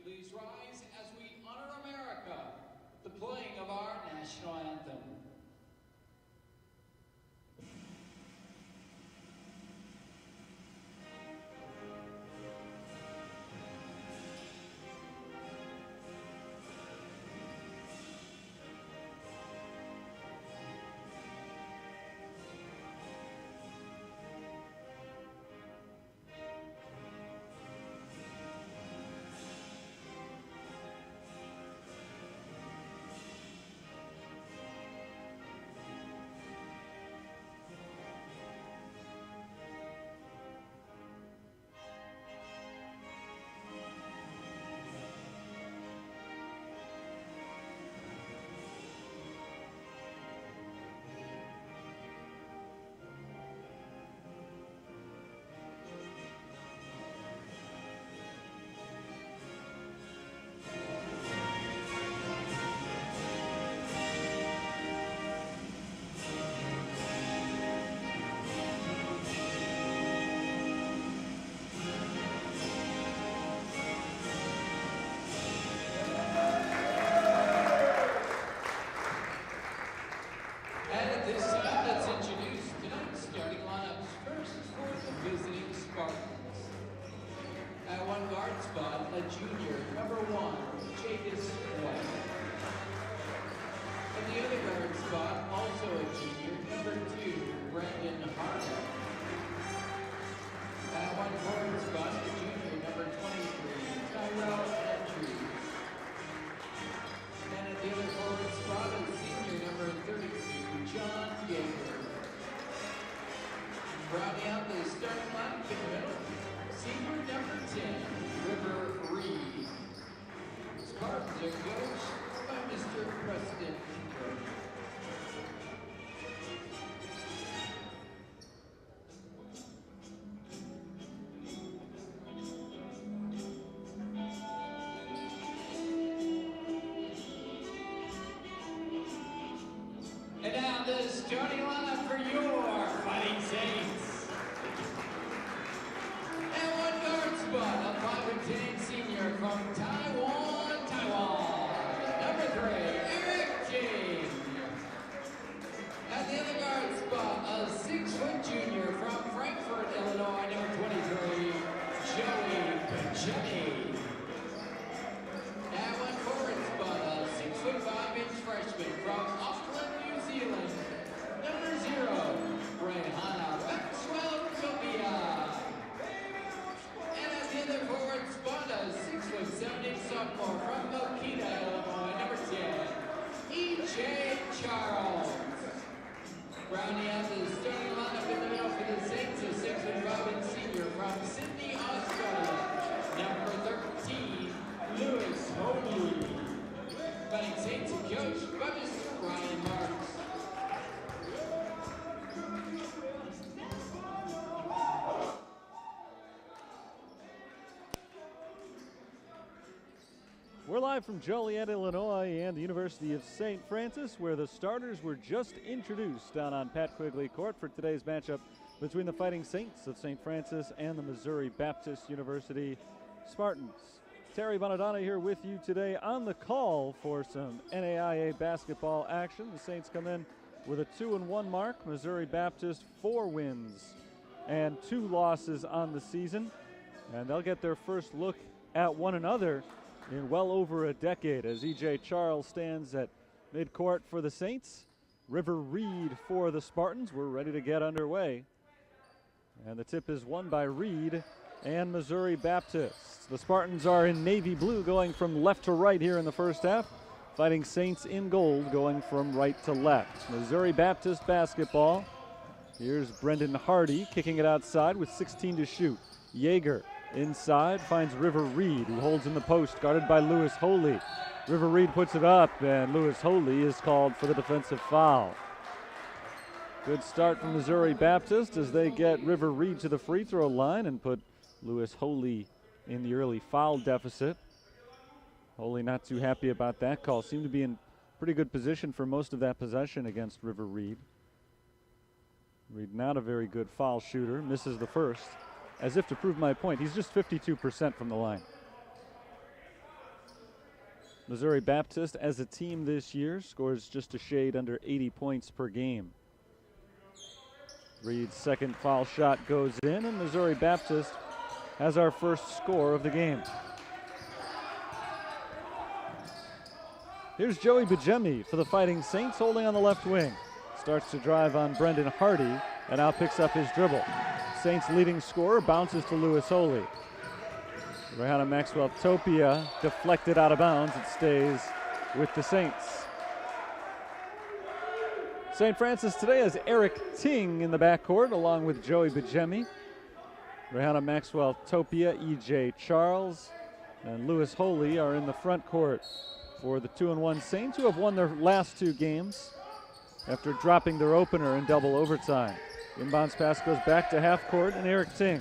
Please rise as we honor America with the playing of our national anthem. Rounding out the starting lineup in the middle, senior number 10, River Reed. Spartans are coached by Mr. Preston. And now the starting lineup for your Fighting Saints. And one guard spot, a 5'10" senior from Taiwan, number 3, Eric King. At the other guard spot, a 6-foot junior from Frankfort, Illinois, number 23, Joey Pachetti. At one forward spot, a 6'5" freshman from Auckland, New Zealand, number 0, Rehana Maxwell Copia. And at the other forward spot, a 6'7" sophomore from Mokita, Illinois, number 10, E.J. Charles. Rounding out the starting lineup in the middle for the Saints, a 6'5" senior from Sydney, Australia, number 13, Lewis Holy. Fighting Saints and coached by Mr. Ryan Marks. We're live from Joliet, Illinois and the University of St. Francis, where the starters were just introduced down on Pat Quigley Court for today's matchup between the Fighting Saints of St. Francis and the Missouri Baptist University Spartans. Terry Bonadonna here with you today on the call for some NAIA basketball action. The Saints come in with a 2-1 mark. Missouri Baptist 4 wins and 2 losses on the season. And they'll get their first look at one another in well over a decade as E.J. Charles stands at midcourt for the Saints. River Reed for the Spartans. We're ready to get underway. And the tip is won by Reed and Missouri Baptist. The Spartans are in navy blue going from left to right here in the first half. Fighting Saints in gold going from right to left. Missouri Baptist basketball. Here's Brendan Hardy kicking it outside with 16 to shoot. Yeager inside finds River Reed, who holds in the post, guarded by Lewis Holy. River Reed puts it up, and Lewis Holy is called for the defensive foul. Good start from Missouri Baptist as they get River Reed to the free throw line and put Lewis Holy in the early foul deficit. Holy not too happy about that call. Seemed to be in pretty good position for most of that possession against River Reed. Reed not a very good foul shooter, misses the first. As if to prove my point, he's just 52% from the line. Missouri Baptist as a team this year scores just a shade under 80 points per game. Reed's second foul shot goes in, and Missouri Baptist has our first score of the game. Here's Joey Bajemi for the Fighting Saints, holding on the left wing. Starts to drive on Brendan Hardy and now picks up his dribble. Saints leading scorer bounces to Lewis Holy. Rihanna Maxwell Topia deflected out of bounds. It stays with the Saints. St. Francis today has Eric Ting in the backcourt along with Joey Bajemi. Rihanna Maxwell Topia, E.J. Charles, and Lewis Holy are in the front court for the 2-1 Saints, who have won their last two games after dropping their opener in double overtime. Inbounds pass goes back to half court and Eric Ting.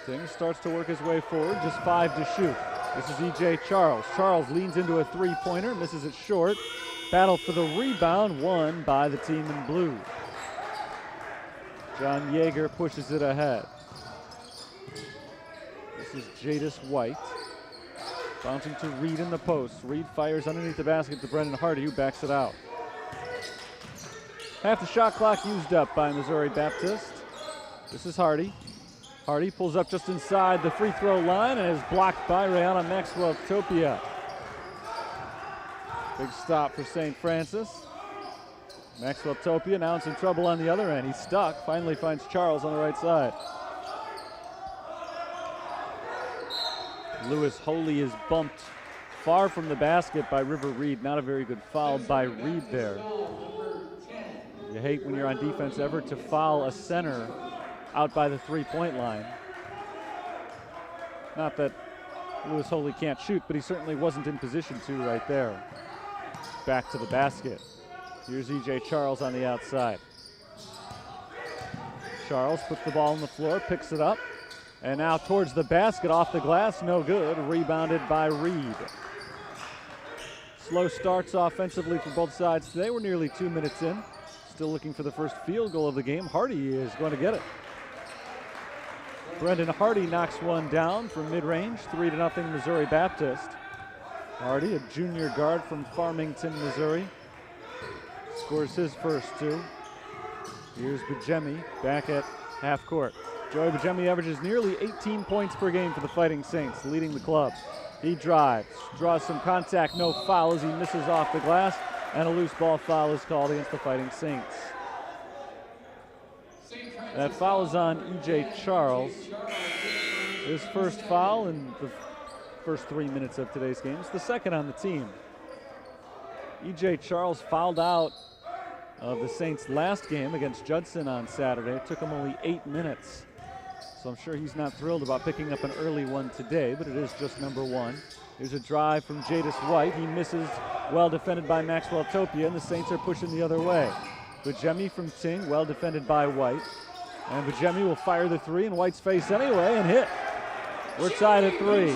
Ting starts to work his way forward, just 5 to shoot. This is E.J. Charles. Charles leans into a three-pointer, misses it short. Battle for the rebound, won by the team in blue. John Yeager pushes it ahead. This is Jadis White. Bouncing to Reed in the post. Reed fires underneath the basket to Brendan Hardy, who backs it out. Half the shot clock used up by Missouri Baptist. This is Hardy. Hardy pulls up just inside the free throw line and is blocked by Rihanna Maxwell Topia. Big stop for St. Francis. Maxwell Topia now in some trouble on the other end. He's stuck, finally finds Charles on the right side. Lewis Holy is bumped far from the basket by River Reed. Not a very good foul by Reed there. You hate when you're on defense ever to foul a center out by the three-point line. Not that Lewis Holy can't shoot, but he certainly wasn't in position to right there. Back to the basket. Here's E.J. Charles on the outside. Charles puts the ball on the floor, picks it up, and now towards the basket, off the glass, no good. Rebounded by Reed. Slow starts offensively for both sides today. We're nearly 2 minutes in. Still looking for the first field goal of the game. Hardy is going to get it. Brendan Hardy knocks one down from mid-range, 3-0 Missouri Baptist. Hardy, a junior guard from Farmington, Missouri, scores his first two. Here's Bajemi back at half court. Joey Bajemi averages nearly 18 points per game for the Fighting Saints, leading the club. He drives, draws some contact, no foul as he misses off the glass, and a loose ball foul is called against the Fighting Saints. That foul is on E.J. Charles. His first foul in the first 3 minutes of today's game. It's the second on the team. E.J. Charles fouled out of the Saints' last game against Judson on Saturday. It took him only 8 minutes. So I'm sure he's not thrilled about picking up an early one today, but it is just number one. Here's a drive from Jadis White. He misses, well defended by Maxwell Topia, and the Saints are pushing the other way. Bajemi from Ting, well defended by White. And Bajemi will fire the three in White's face anyway and hit. We're tied at 3.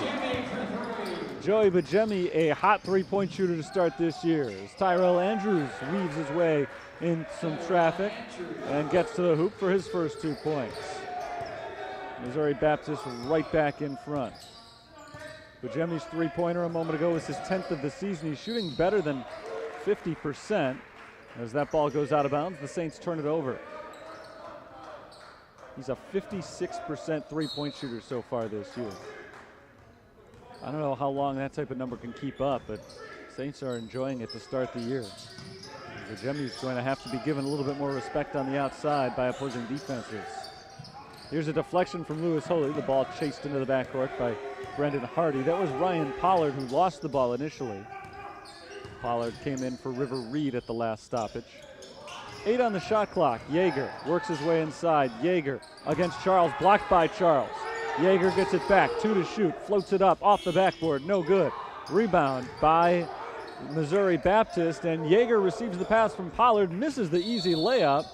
Joey Bajemi, a hot three-point shooter to start this year, as Tyrell Andrews weaves his way in some traffic and gets to the hoop for his first 2 points. Missouri Baptist right back in front. Bajemi's three-pointer a moment ago was his 10th of the season. He's shooting better than 50%. As that ball goes out of bounds, the Saints turn it over. He's a 56% three-point shooter so far this year. I don't know how long that type of number can keep up, but Saints are enjoying it to start the year. Bajemi's going to have to be given a little bit more respect on the outside by opposing defenses. Here's a deflection from Lewis Holy. The ball chased into the backcourt by Brendan Hardy. That was Ryan Pollard who lost the ball initially. Pollard came in for River Reed at the last stoppage. 8 on the shot clock. Yeager works his way inside. Yeager against Charles, blocked by Charles. Yeager gets it back, 2 to shoot, floats it up off the backboard, no good. Rebound by Missouri Baptist, and Yeager receives the pass from Pollard, misses the easy layup,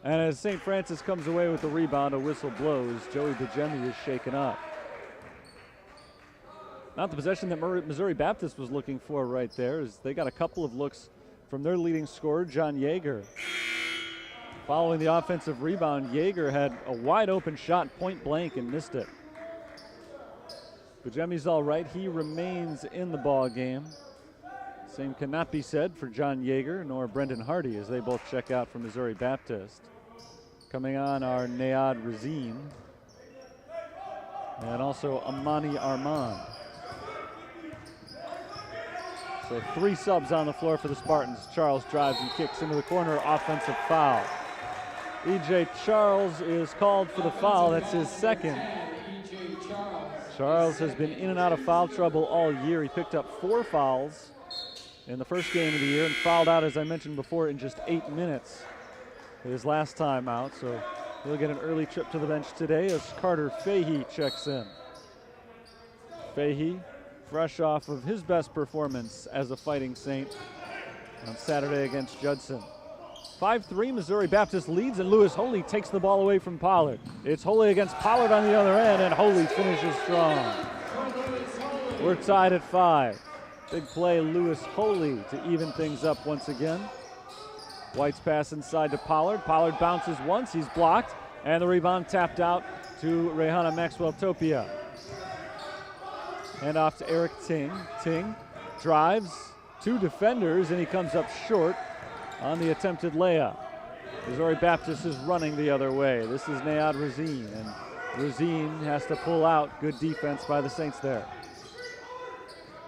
and as St. Francis comes away with the rebound, a whistle blows. Joey Bajemi is shaken up. Not the possession that Missouri Baptist was looking for right there, as they got a couple of looks from their leading scorer, John Yeager. Following the offensive rebound, Yeager had a wide open shot point blank and missed it. Bajemi's all right. He remains in the ball game. Same cannot be said for John Yeager nor Brendan Hardy as they both check out from Missouri Baptist. Coming on are Nayad Razine and also Amani Armand. So 3 subs on the floor for the Spartans. Charles drives and kicks into the corner, offensive foul. E.J. Charles is called for the foul. That's his second. Charles has been in and out of foul trouble all year. He picked up 4 fouls in the first game of the year and fouled out, as I mentioned before, in just 8 minutes his last time out. So he'll get an early trip to the bench today as Carter Fahey checks in. Fahey, fresh off of his best performance as a Fighting Saint on Saturday against Judson. 5-3, Missouri Baptist leads, and Lewis Holy takes the ball away from Pollard. It's Holy against Pollard on the other end, and Holy finishes strong. We're tied at 5. Big play, Lewis Holy to even things up once again. White's pass inside to Pollard. Pollard bounces once, he's blocked, and the rebound tapped out to Rehana Maxwell-Topia. Hand off to Eric Ting. Ting drives 2 defenders, and he comes up short on the attempted layup. Missouri Baptist is running the other way. This is Nayad Razine, and Razine has to pull out. Good defense by the Saints there.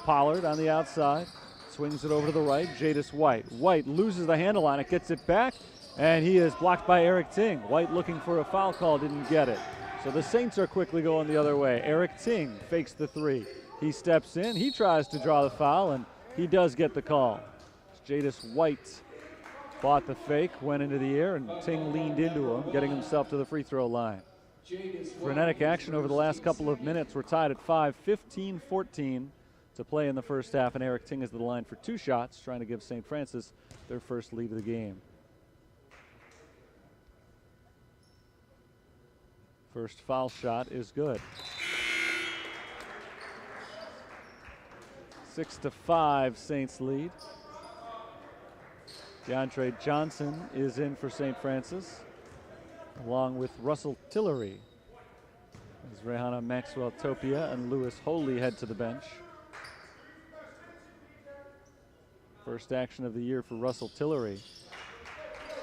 Pollard on the outside, swings it over to the right. Jadis White. White loses the handle on it, gets it back, and he is blocked by Eric Ting. White looking for a foul call, didn't get it. So the Saints are quickly going the other way. Eric Ting fakes the 3. He steps in, he tries to draw the foul, and he does get the call. Jadis White fought the fake, went into the air, and Ting leaned into him, getting himself to the free throw line. Frenetic action over the last couple of minutes. We're tied at 5, 15-14 to play in the first half, and Eric Ting is to the line for 2 shots, trying to give St. Francis their first lead of the game. First foul shot is good. 6-5, Saints lead. DeAndre Johnson is in for St. Francis, along with Russell Tillery, as Rehana Maxwell-Topia and Lewis Holy head to the bench. First action of the year for Russell Tillery.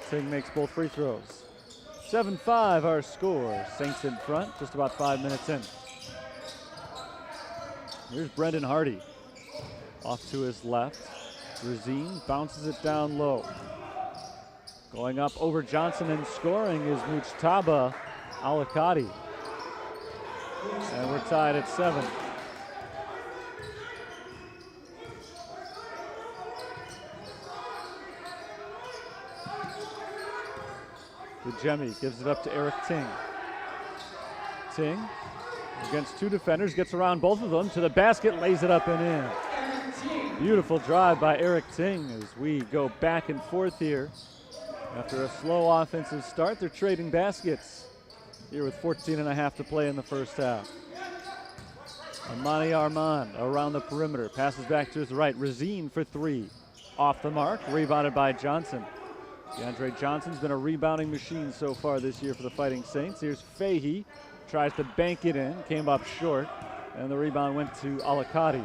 Ting makes both free throws. 7-5 our score. Saints in front, just about 5 minutes in. Here's Brendan Hardy. Off to his left. Razine bounces it down low. Going up over Johnson and scoring is Mujtaba Alikati. And we're tied at 7. Jemmy gives it up to Eric Ting. Ting against 2 defenders, gets around both of them to the basket, lays it up and in. Beautiful drive by Eric Ting as we go back and forth here. After a slow offensive start, they're trading baskets here with 14.5 to play in the first half. Amani Armand around the perimeter, passes back to his right. Razine for 3. Off the mark, rebounded by Johnson. DeAndre Johnson's been a rebounding machine so far this year for the Fighting Saints. Here's Fahey, tries to bank it in, came up short, and the rebound went to Alikati.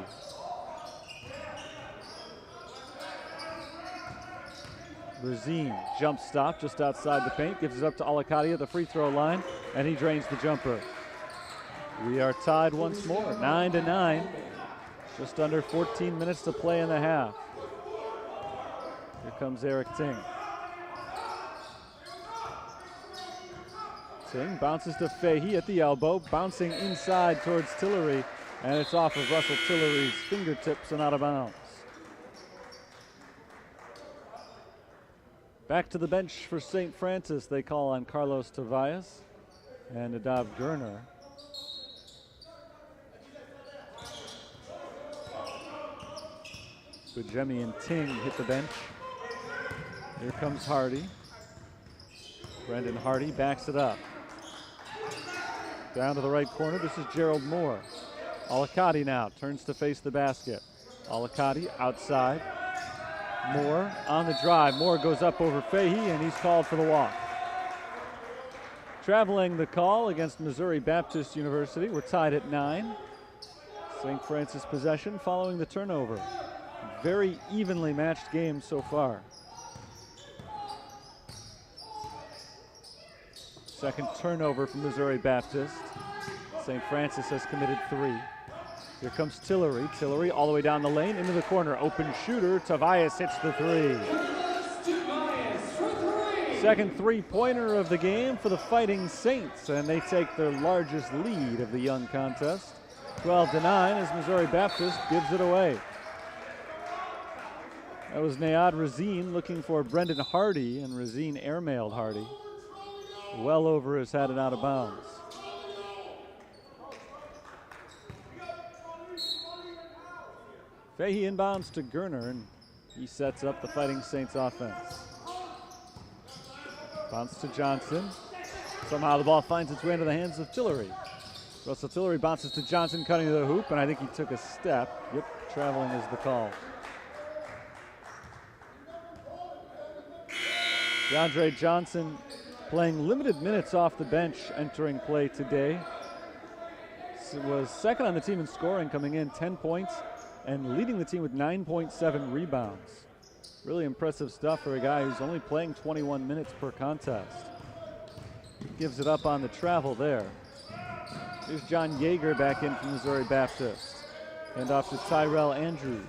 Razine jump stop just outside the paint, gives it up to Alikati at the free throw line, and he drains the jumper. We are tied once more, 9-9. Just under 14 minutes to play in the half. Here comes Eric Ting. Ting bounces to Fahey at the elbow, bouncing inside towards Tillery, and it's off of Russell Tillery's fingertips and out of bounds. Back to the bench for St. Francis. They call on Carlos Tavares and Nadav Gurner. Bujemi and Ting hit the bench. Here comes Hardy. Brendan Hardy backs it up. Down to the right corner, this is Gerald Moore. Alikati now turns to face the basket. Alikati outside. Moore on the drive. Moore goes up over Fahey, and he's called for the walk. Traveling the call against Missouri Baptist University. We're tied at 9. St. Francis possession following the turnover. Very evenly matched game so far. Second turnover from Missouri Baptist. St. Francis has committed 3. Here comes Tillery. Tillery all the way down the lane, into the corner. Open shooter. Tobias hits the 3. Second three-pointer of the game for the Fighting Saints, and they take their largest lead of the young contest. 12-9 as Missouri Baptist gives it away. That was Nayad Razine looking for Brendan Hardy, and Razine airmailed Hardy. Well over his head and out of bounds. Fahey inbounds to Gerner, and he sets up the Fighting Saints offense. Bounce to Johnson. Somehow the ball finds its way into the hands of Tillery. Russell Tillery bounces to Johnson, cutting to the hoop, and I think he took a step. Yep, traveling is the call. DeAndre Johnson playing limited minutes off the bench entering play today. Was second on the team in scoring, coming in 10 points and leading the team with 9.7 rebounds. Really impressive stuff for a guy who's only playing 21 minutes per contest. Gives it up on the travel there. Here's John Yeager back in from Missouri Baptist. Hand off to Tyrell Andrews.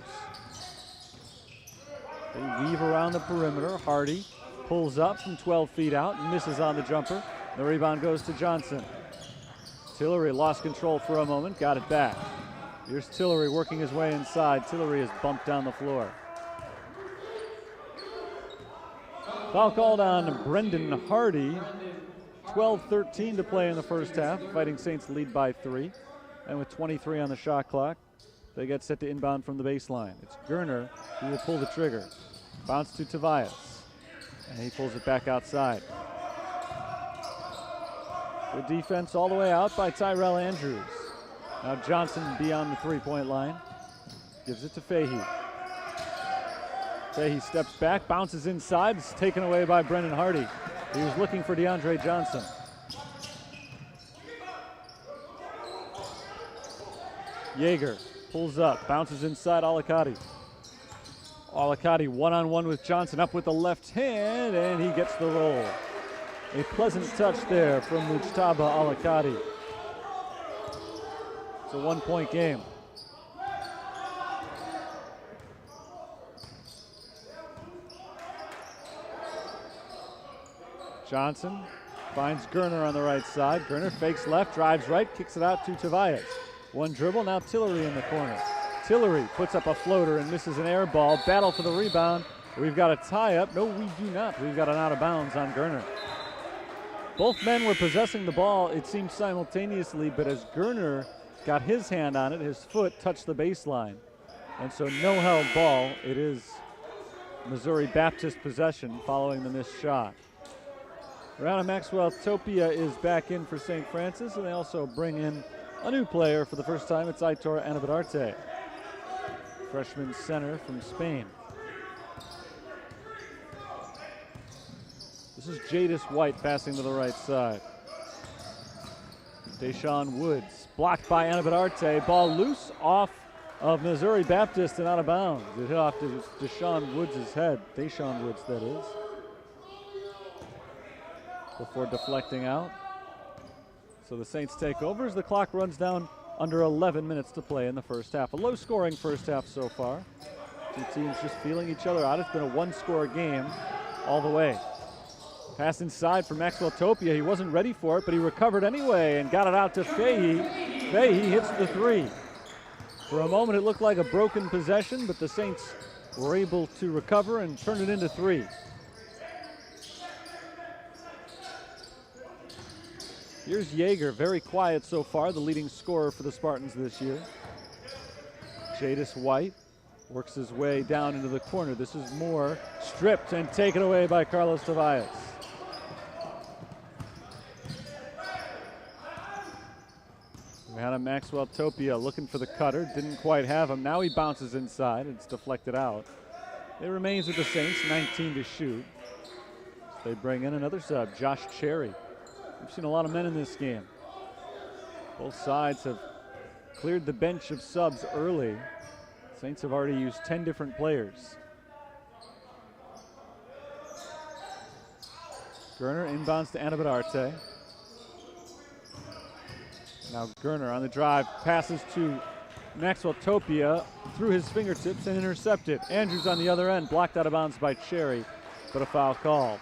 They weave around the perimeter. Hardy pulls up from 12 feet out and misses on the jumper. The rebound goes to Johnson. Tillery lost control for a moment, got it back. Here's Tillery working his way inside. Tillery is bumped down the floor. Foul called on Brendan Hardy. 12-13 to play in the first half. Fighting Saints lead by 3. And with 23 on the shot clock, they get set to inbound from the baseline. It's Gerner who will pull the trigger. Bounce to Tobias. And he pulls it back outside. Good defense all the way out by Tyrell Andrews. Now Johnson beyond the three-point line. Gives it to Fahey. Fahey steps back, bounces inside. It's taken away by Brendan Hardy. He was looking for DeAndre Johnson. Yeager pulls up, bounces inside Alicati. Alicati one-on-one with Johnson, up with the left hand, and he gets the roll. A pleasant touch there from Mujtaba Alicati. It's a one-point game. Johnson finds Gerner on the right side. Gerner fakes left, drives right, kicks it out to Tobias. One dribble, now Tillery in the corner. Tillery puts up a floater and misses an air ball. Battle for the rebound. We've got a tie-up. No, we do not. We've got an out of bounds on Gerner. Both men were possessing the ball, it seemed simultaneously, but as Gerner got his hand on it, his foot touched the baseline. And so no held ball. It is Missouri Baptist possession following the missed shot. Rihanna Maxwell-Topia is back in for St. Francis, and they also bring in a new player for the first time. It's Aitor Anabadarte, freshman center from Spain. This is Jadis White passing to the right side. Deshaun Woods blocked by Anabadarte. Ball loose off of Missouri Baptist and out of bounds. It hit off to Deshaun Woods' head. Deshaun Woods, that is. Before deflecting out. So the Saints take over as the clock runs down under 11 minutes to play in the first half. A low-scoring first half so far. Two teams just feeling each other out. It's been a one-score game all the way. Pass inside for Maxwell-Topia. He wasn't ready for it, but he recovered anyway and got it out to Fahey. Fahey hits the 3. For a moment, it looked like a broken possession, but the Saints were able to recover and turn it into 3. Here's Yeager, very quiet so far, the leading scorer for the Spartans this year. Jadis White works his way down into the corner. This is Moore, stripped and taken away by Carlos Tobias. Rihanna Maxwell-Topia looking for the cutter, didn't quite have him. Now he bounces inside, it's deflected out. It remains with the Saints, 19 to shoot. So they bring in another sub, Josh Cherry. We've seen a lot of men in this game. Both sides have cleared the bench of subs early. Saints have already used 10 different players. Gerner inbounds to Anabadarte. Now Gerner on the drive, passes to Maxwell Topia through his fingertips and intercepted. Andrews on the other end, blocked out of bounds by Cherry, but a foul called.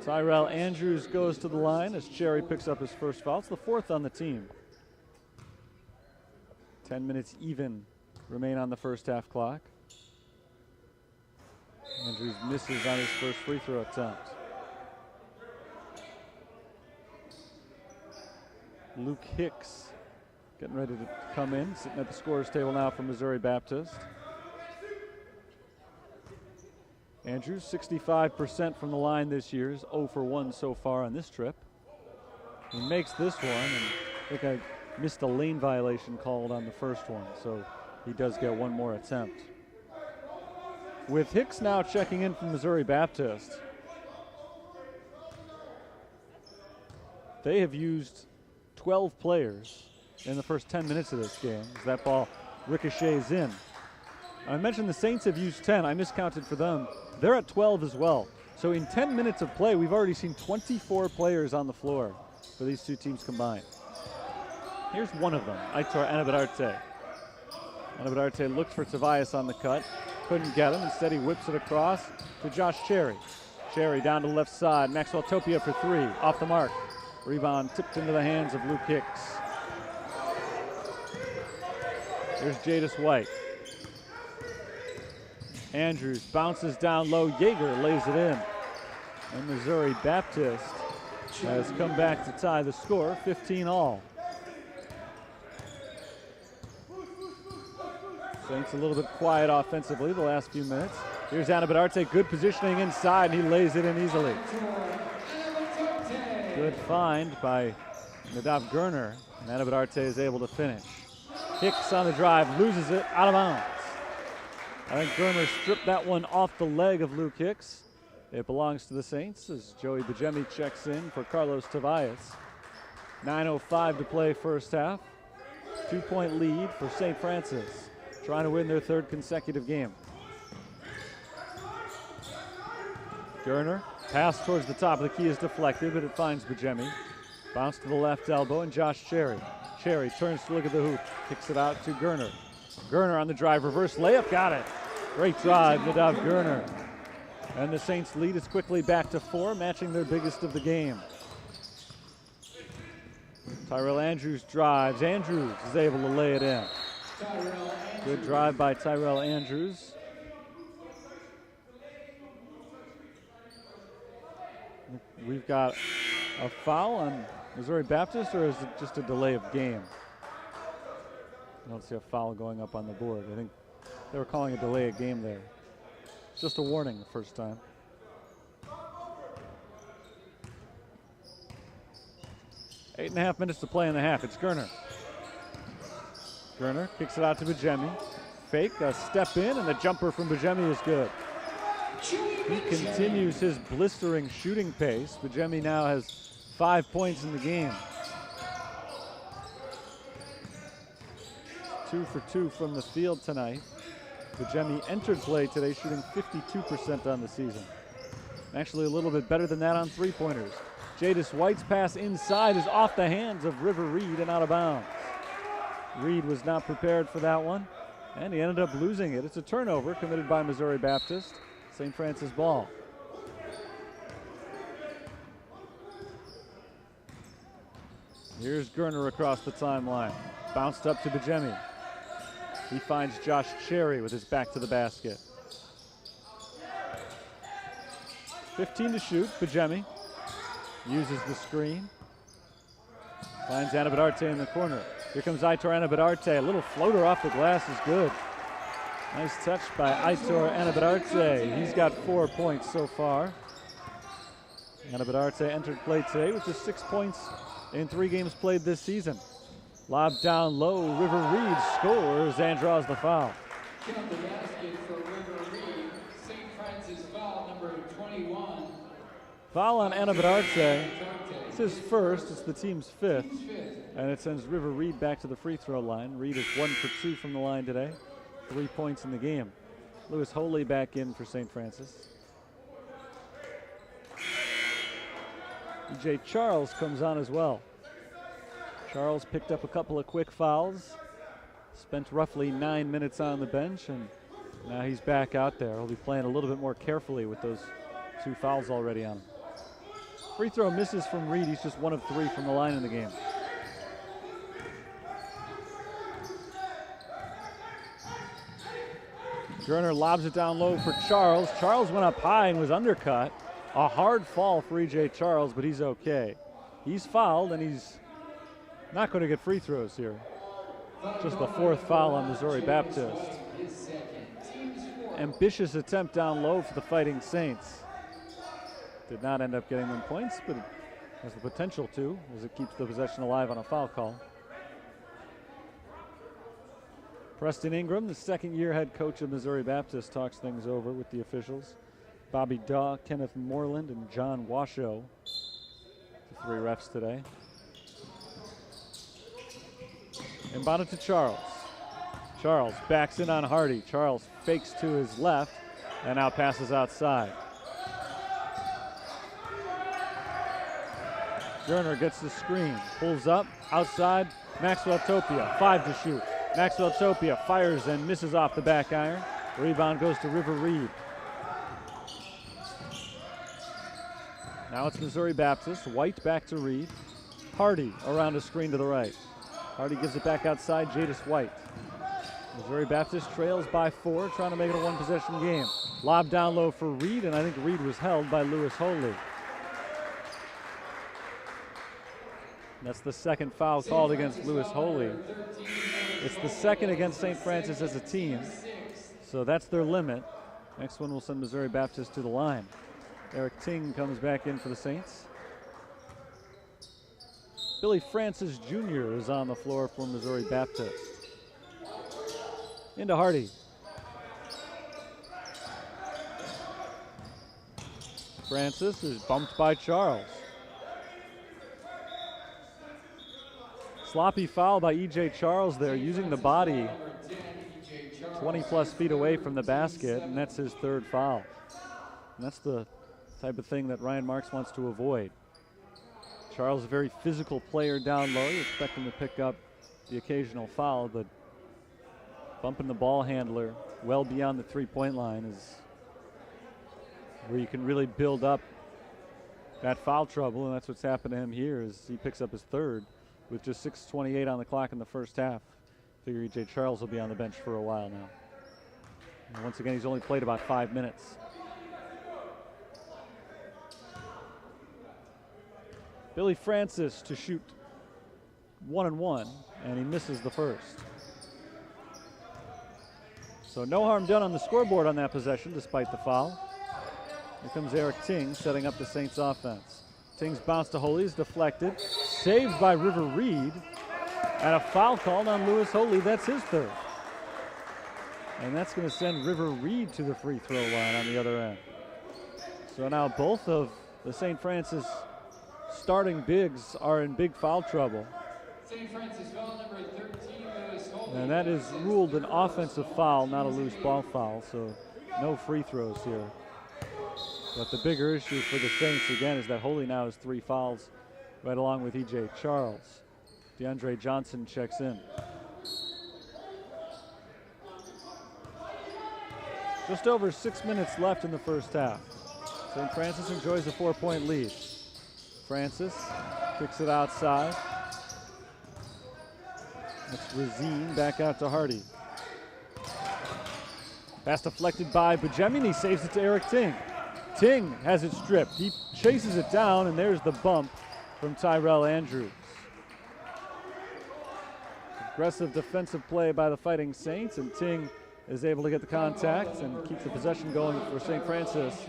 Tyrell Andrews goes to the line as Cherry picks up his first foul. It's the fourth on the team. 10 minutes even remain on the first half clock. Andrews misses on his first free throw attempt. Luke Hicks getting ready to come in, sitting at the scorer's table now for Missouri Baptist. Andrews, 65% from the line this year, is 0 for 1 so far on this trip. He makes this one, and I think I missed a lane violation called on the first one, so he does get one more attempt. With Hicks now checking in from Missouri Baptist, they have used 12 players in the first 10 minutes of this game as that ball ricochets in. I mentioned the Saints have used 10. I miscounted for them. They're at 12 as well. So in 10 minutes of play, we've already seen 24 players on the floor for these two teams combined. Here's one of them, Aitor Anabadarte. Anabadarte looked for Tobias on the cut. Couldn't get him. Instead, he whips it across to Josh Cherry. Cherry down to the left side. Maxwell Topia for three. Off the mark. Rebound tipped into the hands of Luke Hicks. Here's Jadis White. Andrews bounces down low. Yeager lays it in. And Missouri Baptist has come back to tie the score, 15 all. Saints a little bit quiet offensively the last few minutes. Here's Anabadarte, good positioning inside, and he lays it in easily. Good find by Nadav Gerner, and Anabadarte is able to finish. Hicks on the drive, loses it, out of bounds. I think Gerner stripped that one off the leg of Luke Hicks. It belongs to the Saints as Joey Bajemi checks in for Carlos Tobias. 9:05 to play first half. 2-point lead for St. Francis, trying to win their third consecutive game. Gerner, pass towards the top of the key is deflected, but it finds Bajemi. Bounce to the left elbow, and Josh Cherry. Cherry turns to look at the hoop, kicks it out to Gerner. Gerner on the drive, reverse layup, got it. Great drive, Nadav Gerner. And the Saints lead is quickly back to 4, matching their biggest of the game. Tyrell Andrews drives. Andrews is able to lay it in. Good drive by Tyrell Andrews. We've got a foul on Missouri Baptist, or is it just a delay of game? I don't see a foul going up on the board. I think they were calling a delay of game there. It's just a warning the first time. Eight and a half minutes to play in the half. It's Gerner. Gerner kicks it out to Bajemi. Fake, a step in, and the jumper from Bajemi is good. He continues his blistering shooting pace. Bajemi now has 5 points in the game. 2 for 2 from the field tonight. Bajemi entered play today shooting 52% on the season. Actually a little bit better than that on three-pointers. Jadis White's pass inside is off the hands of River Reed and out of bounds. Reed was not prepared for that one, and he ended up losing it. It's a turnover committed by Missouri Baptist. St. Francis ball. Here's Gerner across the timeline. Bounced up to Bajemi. He finds Josh Cherry with his back to the basket. 15 to shoot. Bajemi uses the screen. Finds Anabadarte in the corner. Here comes Aitor Anabadarte. A little floater off the glass is good. Nice touch by Aitor Anabadarte. He's got 4 points so far. Anabadarte entered play today with just 6 points in 3 games played this season. Lob down low. River Reed scores and draws the foul. Count the basket for River Reed. St. Francis foul number 21. Foul on Anna Bedarte. It's his first, it's the team's 5th, and it sends River Reed back to the free throw line. Reed is 1 for 2 from the line today, 3 points in the game. Lewis Holy back in for St. Francis. E.J. Charles comes on as well. Charles picked up a couple of quick fouls, spent roughly 9 minutes on the bench, and now he's back out there. He'll be playing a little bit more carefully with those 2 fouls already on him. Free throw misses from Reed. He's just 1 of 3 from the line in the game. Gerner lobs it down low for Charles. Charles went up high and was undercut. A hard fall for E.J. Charles, but he's okay. He's fouled, and he's not going to get free throws here. Just the 4th foul on Missouri Baptist. Ambitious attempt down low for the Fighting Saints. Did not end up getting them points, but it has the potential to, as it keeps the possession alive on a foul call. Preston Ingram, the 2nd-year head coach of Missouri Baptist, talks things over with the officials. Bobby Daw, Kenneth Moreland, and John Washoe, the 3 refs today. Inbounded to Charles. Charles backs in on Hardy. Charles fakes to his left and now passes outside. Gerner gets the screen, pulls up, outside, Maxwell Topia, 5 to shoot. Maxwell Topia fires and misses off the back iron. Rebound goes to River Reed. Now it's Missouri Baptist. White back to Reed. Hardy around a screen to the right. Hardy gives it back outside, Jadis White. Missouri Baptist trails by 4, trying to make it a 1-possession game. Lob down low for Reed, and I think Reed was held by Lewis Holy. That's the 2nd foul called against Lewis Holy. It's the 2nd against St. Francis as a team, so that's their limit. Next one will send Missouri Baptist to the line. Eric Ting comes back in for the Saints. Billy Francis Jr. is on the floor for Missouri Baptist. Into Hardy. Francis is bumped by Charles. Sloppy foul by E.J. Charles there, using the body 20-plus feet away from the basket, and that's his 3rd foul. And that's the type of thing that Ryan Marks wants to avoid. Charles, a very physical player down low. You expect him to pick up the occasional foul, but bumping the ball handler well beyond the 3-point line is where you can really build up that foul trouble, and that's what's happened to him here as he picks up his 3rd with just 6:28 on the clock in the first half. Figure E.J. Charles will be on the bench for a while now. And once again, he's only played about 5 minutes. Billy Francis to shoot 1-1, and he misses the first. So no harm done on the scoreboard on that possession, despite the foul. Here comes Eric Ting setting up the Saints offense. Ting's bounce to Holy is deflected, saved by River Reed, and a foul called on Lewis Holy. That's his 3rd. And that's going to send River Reed to the free throw line on the other end. So now both of the St. Francis starting bigs are in big foul trouble. St. Francis foul number 13, Lewis Holy. And that is ruled an offensive foul, not a loose ball foul, so no free throws here. But the bigger issue for the Saints, again, is that Holy now has 3 fouls, right along with E.J. Charles. DeAndre Johnson checks in. Just over 6 minutes left in the first half. St. Francis enjoys a 4-point lead. Francis kicks it outside. That's Razine back out to Hardy. Pass deflected by Bajemi, and he saves it to Eric Ting. Ting has it stripped. He chases it down, and there's the bump from Tyrell Andrews. Aggressive defensive play by the Fighting Saints, and Ting is able to get the contact and keep the possession going for St. Francis.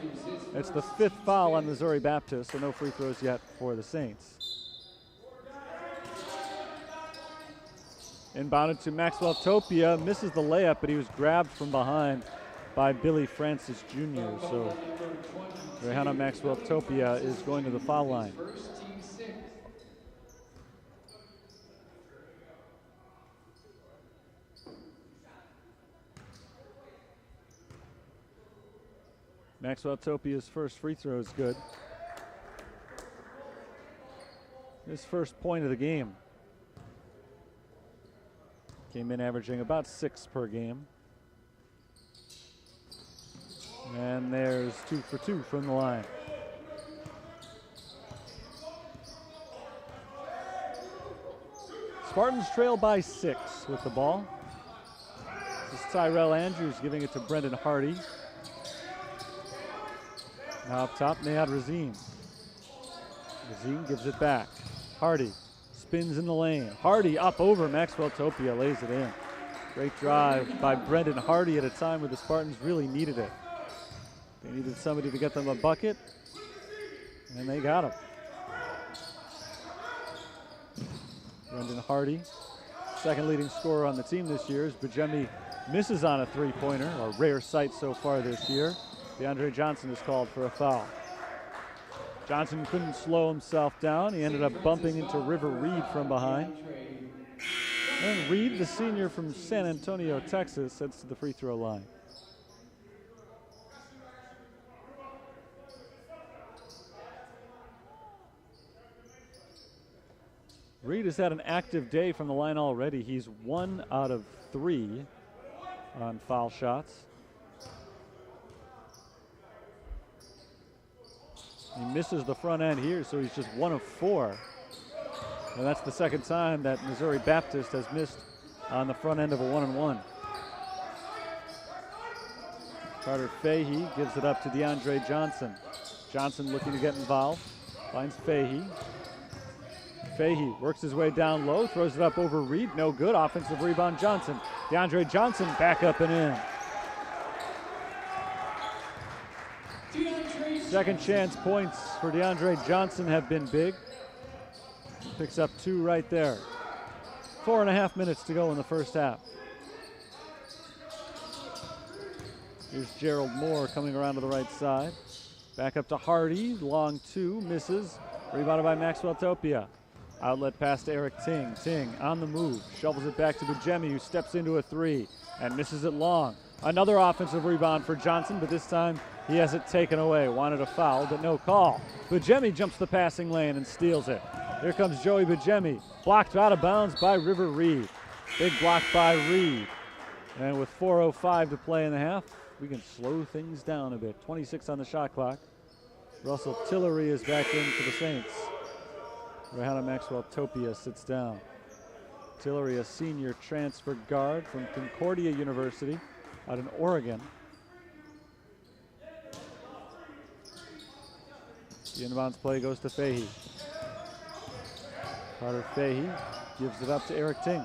It's the 5th foul on Missouri Baptist, so no free throws yet for the Saints. Inbounded to Maxwell Topia, misses the layup, but he was grabbed from behind by Billy Francis Jr. So Rihanna Maxwell Topia is going to the foul line. Maxwell Topia's first free throw is good. His first point of the game. Came in averaging about 6 per game. And there's 2 for 2 from the line. Spartans trail by 6 with the ball. This is Tyrell Andrews giving it to Brendan Hardy. Now up top, Nayad Razim. Razim gives it back. Hardy spins in the lane. Hardy up over Maxwell Topia, lays it in. Great drive by Brendan Hardy at a time where the Spartans really needed it. They needed somebody to get them a bucket, and they got him. Brendan Hardy, second leading scorer on the team this year, as Bajemi misses on a three-pointer, a rare sight so far this year. DeAndre Johnson is called for a foul. Johnson couldn't slow himself down. He ended up bumping into River Reed from behind. And Reed, the senior from San Antonio, Texas, heads to the free throw line. Reed has had an active day from the line already. He's 1 out of 3 on foul shots. He misses the front end here, so he's just 1 of 4. And that's the second time that Missouri Baptist has missed on the front end of a 1-on-1. Carter Fahey gives it up to DeAndre Johnson. Johnson looking to get involved, finds Fahey. Fahey works his way down low, throws it up over Reed, no good. Offensive rebound, Johnson. DeAndre Johnson back up and in. Second chance points for DeAndre Johnson have been big. Picks up 2 right there. 4.5 minutes to go in the first half. Here's Gerald Moore coming around to the right side. Back up to Hardy, long 2, misses. Rebounded by Maxwell Topia. Outlet pass to Eric Ting. Ting on the move, shovels it back to Bajemi, who steps into a 3 and misses it long. Another offensive rebound for Johnson, but this time he has it taken away. Wanted a foul, but no call. Bajemi jumps the passing lane and steals it. Here comes Joey Bajemi, blocked out of bounds by River Reed. Big block by Reed. And with 4:05 to play in the half, we can slow things down a bit. 26 on the shot clock. Russell Tillery is back in for the Saints. Rihanna Maxwell Topia sits down. Tillery, a senior transfer guard from Concordia University out in Oregon. The inbounds play goes to Fahey. Carter Fahey gives it up to Eric Ting.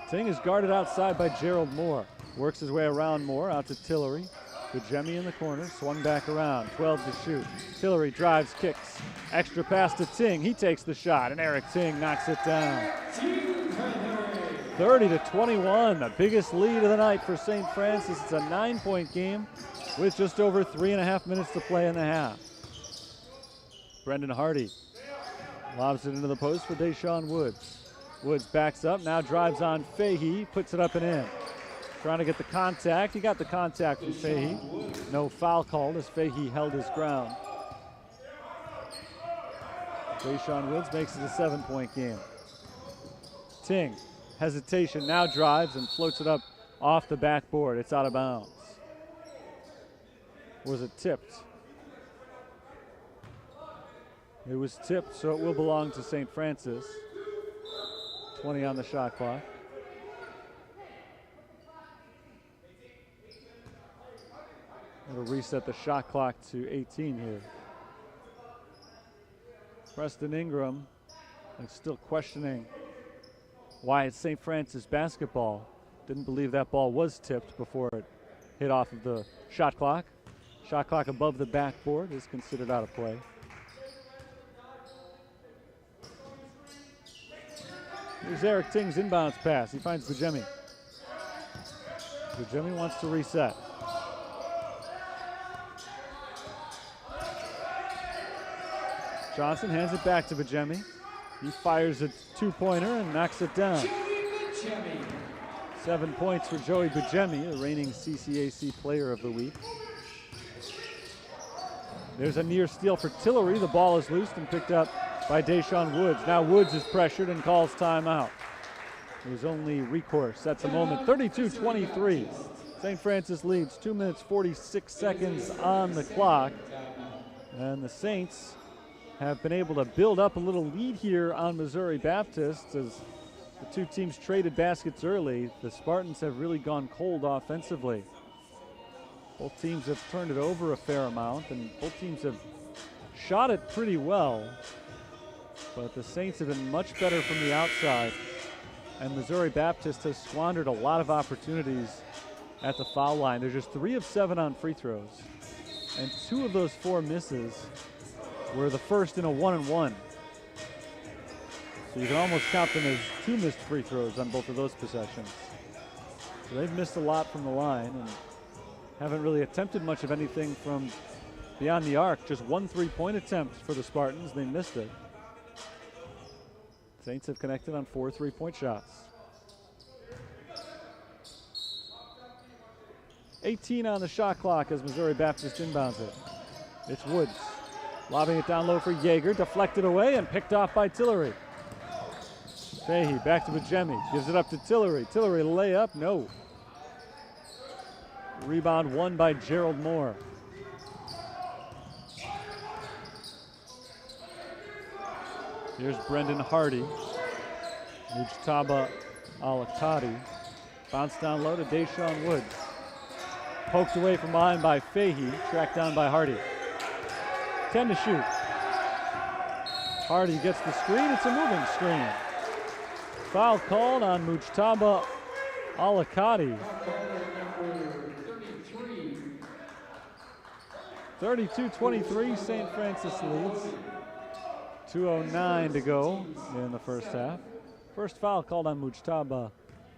Ting is guarded outside by Gerald Moore. Works his way around Moore, out to Tillery. Bajemi in the corner, swung back around, 12 to shoot. Tillery drives, kicks. Extra pass to Ting, he takes the shot, and Eric Ting knocks it down. 30-21, the biggest lead of the night for St. Francis. It's a 9-point game with just over 3.5 minutes to play in the half. Brendan Hardy lobs it into the post for Deshaun Woods. Woods backs up, now drives on Fahey, puts it up and in. Trying to get the contact. He got the contact from Fahey. No foul called as Fahey held his ground. Deshaun Woods makes it a 7-point game. Ting, hesitation, now drives and floats it up off the backboard. It's out of bounds. Was it tipped? It was tipped, so it will belong to St. Francis. 20 on the shot clock. It'll reset the shot clock to 18 here. Preston Ingram is still questioning why it's St. Francis basketball. Didn't believe that ball was tipped before it hit off of the shot clock. Shot clock above the backboard is considered out of play. Here's Eric Ting's inbounds pass. He finds Bajemi. Bajemi wants to reset. Johnson hands it back to Bajemi. He fires a two-pointer and knocks it down. 7 points for Joey Bajemi, the reigning CCAC Player of the Week. There's a near steal for Tillery. The ball is loosed and picked up by Deshaun Woods. Now Woods is pressured and calls timeout. His only recourse at the moment. 32-23. St. Francis leads. 2 minutes 46 seconds on the clock. And the Saints have been able to build up a little lead here on Missouri Baptist as the two teams traded baskets early. The Spartans have really gone cold offensively. Both teams have turned it over a fair amount, and both teams have shot it pretty well. But the Saints have been much better from the outside, and Missouri Baptist has squandered a lot of opportunities at the foul line. They're just 3 of 7 on free throws, and 2 of those 4 misses were the first in a 1-and-1. So you can almost count them as 2 missed free throws on both of those possessions. So they've missed a lot from the line and haven't really attempted much of anything from beyond the arc. Just 1 3-point attempt for the Spartans. They missed it. Saints have connected on 4 3-point shots. 18 on the shot clock as Missouri Baptist inbounds it. It's Woods. Lobbing it down low for Yeager. Deflected away and picked off by Tillery. Fahey back to Bajemi. Gives it up to Tillery. Tillery layup. No. Rebound won by Gerald Moore. Here's Brendan Hardy. Mujtaba Al-Akkadi. Bounce down low to Deshaun Woods. Poked away from behind by Fahey. Tracked down by Hardy. 10 to shoot. Hardy gets the screen. It's a moving screen. Foul called on Mujtaba Al-Akkadi. 32-23, St. Francis leads. 2:09 to go in the first half. First foul called on Mujtaba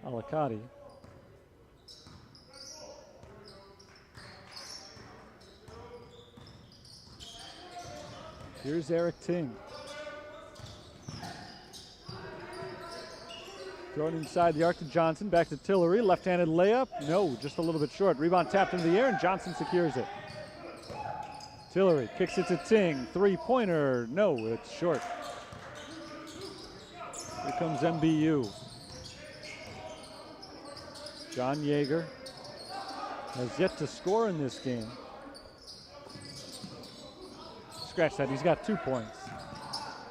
Al-Akkadi. Here's Eric Ting. Thrown inside the arc to Johnson, back to Tillery, left-handed layup. No, just a little bit short. Rebound tapped into the air and Johnson secures it. Tillery kicks it to Ting, 3-pointer. No, it's short. Here comes MBU. John Yeager has yet to score in this game. Scratch that, he's got 2 points.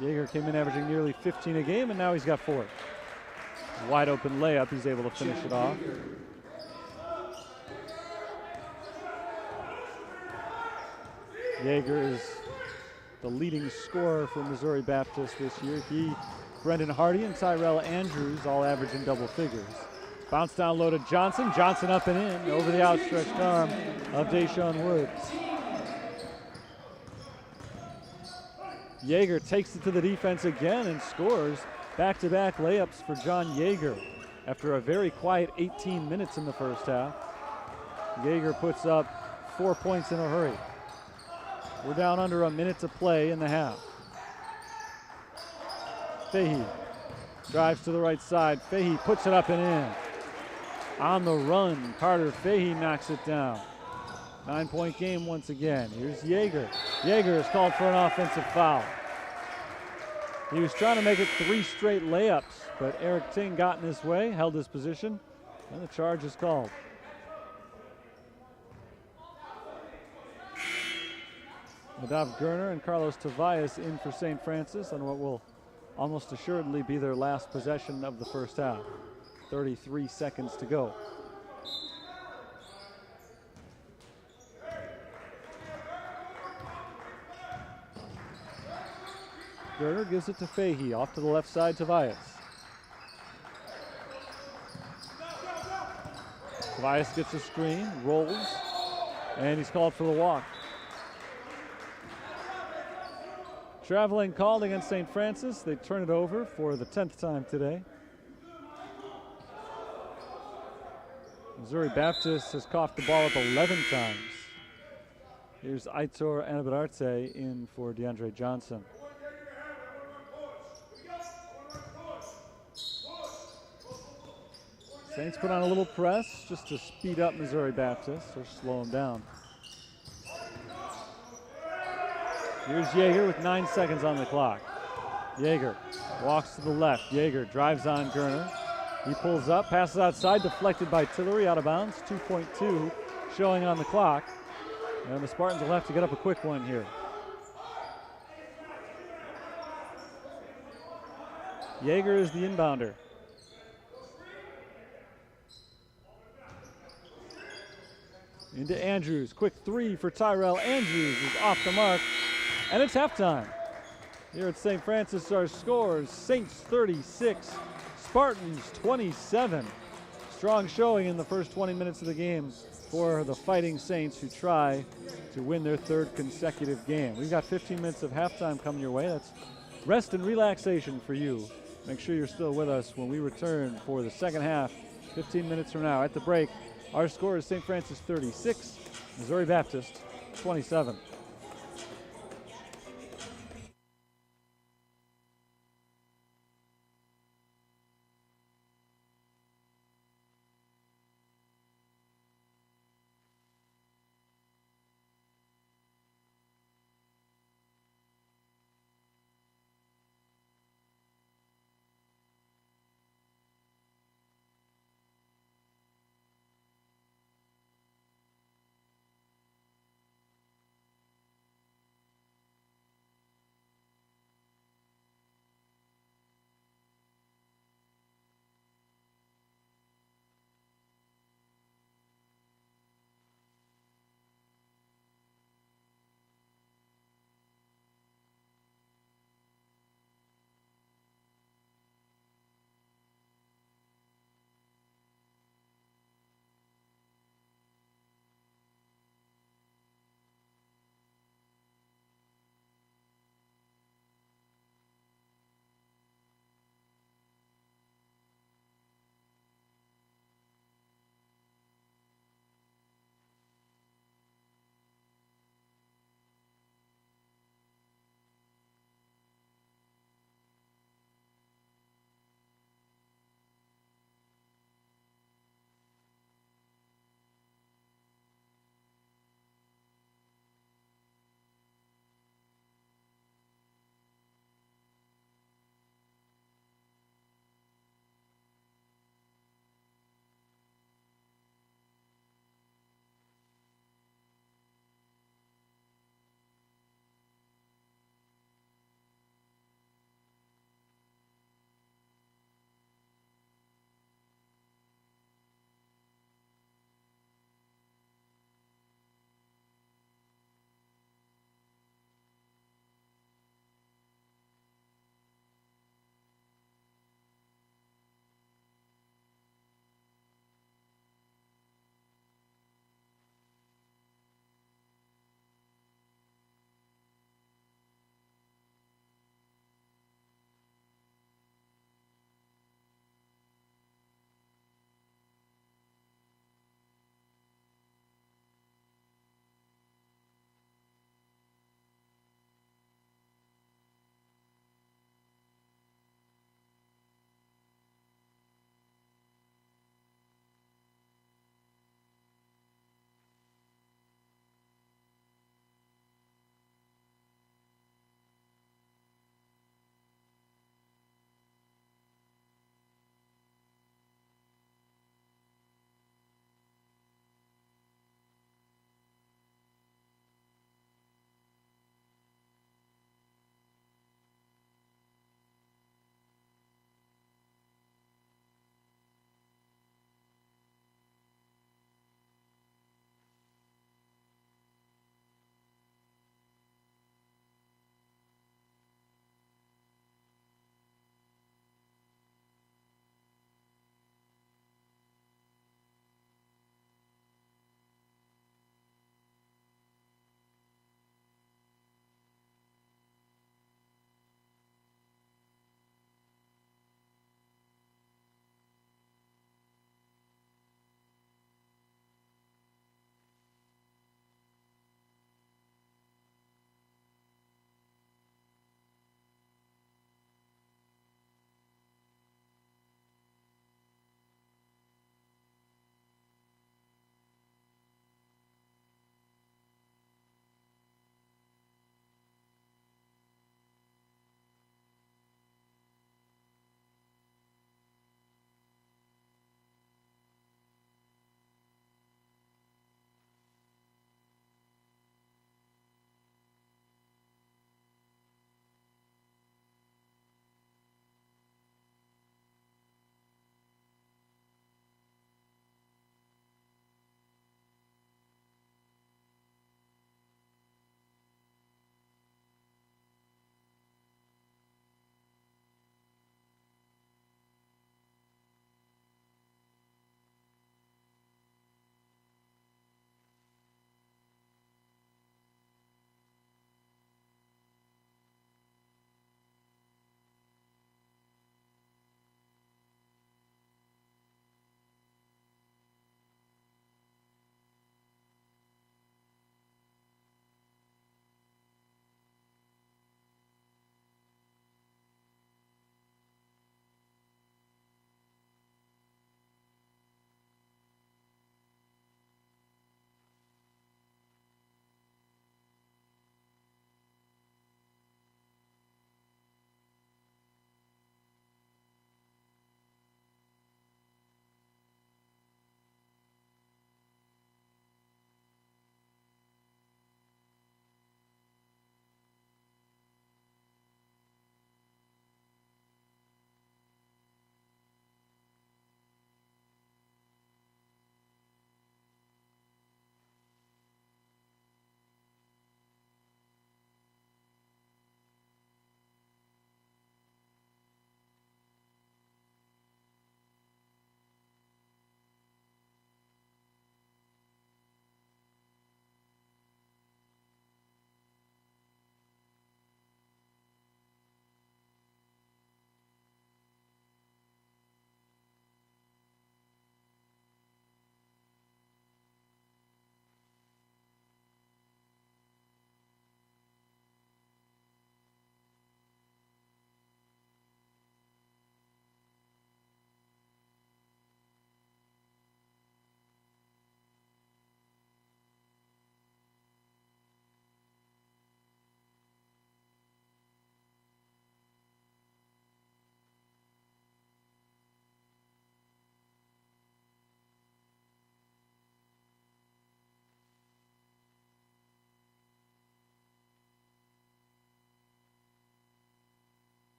Yeager came in averaging nearly 15 a game, and now he's got 4. Wide open layup, he's able to finish it off. Yeager is the leading scorer for Missouri Baptist this year. He, Brendan Hardy, and Tyrell Andrews all averaging double figures. Bounce down low to Johnson. Johnson up and in over the outstretched arm of Deshaun Woods. Yeager takes it to the defense again and scores. Back-to-back layups for John Yeager after a very quiet 18 minutes in the first half. Yeager puts up 4 points in a hurry. We're down under a minute to play in the half. Fahey drives to the right side. Fahey puts it up and in. On the run, Carter Fahey knocks it down. 9-point game once again. Here's Yeager. Yeager is called for an offensive foul. He was trying to make it 3 straight layups, but Eric Ting got in his way, held his position, and the charge is called. Nadav Gerner and Carlos Tobias in for St. Francis on what will almost assuredly be their last possession of the first half. 33 seconds to go. Gerner gives it to Fahey, off to the left side, Tobias. Tobias gets a screen, rolls, and he's called for the walk. Traveling called against St. Francis. They turn it over for the 10th time today. Missouri Baptist has coughed the ball up 11 times. Here's Aitor Anabarate in for DeAndre Johnson. Saints put on a little press just to speed up Missouri Baptist or slow them down. Here's Yeager with 9 seconds on the clock. Yeager walks to the left. Yeager drives on Gerner. He pulls up, passes outside, deflected by Tillery, out of bounds. 2.2 showing on the clock. And the Spartans will have to get up a quick one here. Yeager is the inbounder. Into Andrews. Quick three for Tyrell. Andrews is off the mark. And it's halftime. Here at St. Francis, our scores: Saints 36, Spartans 27. Strong showing in the first 20 minutes of the game for the Fighting Saints, who try to win their third consecutive game. We've got 15 minutes of halftime coming your way. That's rest and relaxation for you. Make sure you're still with us when we return for the second half, 15 minutes from now. At the break, our score is St. Francis 36, Missouri Baptist 27.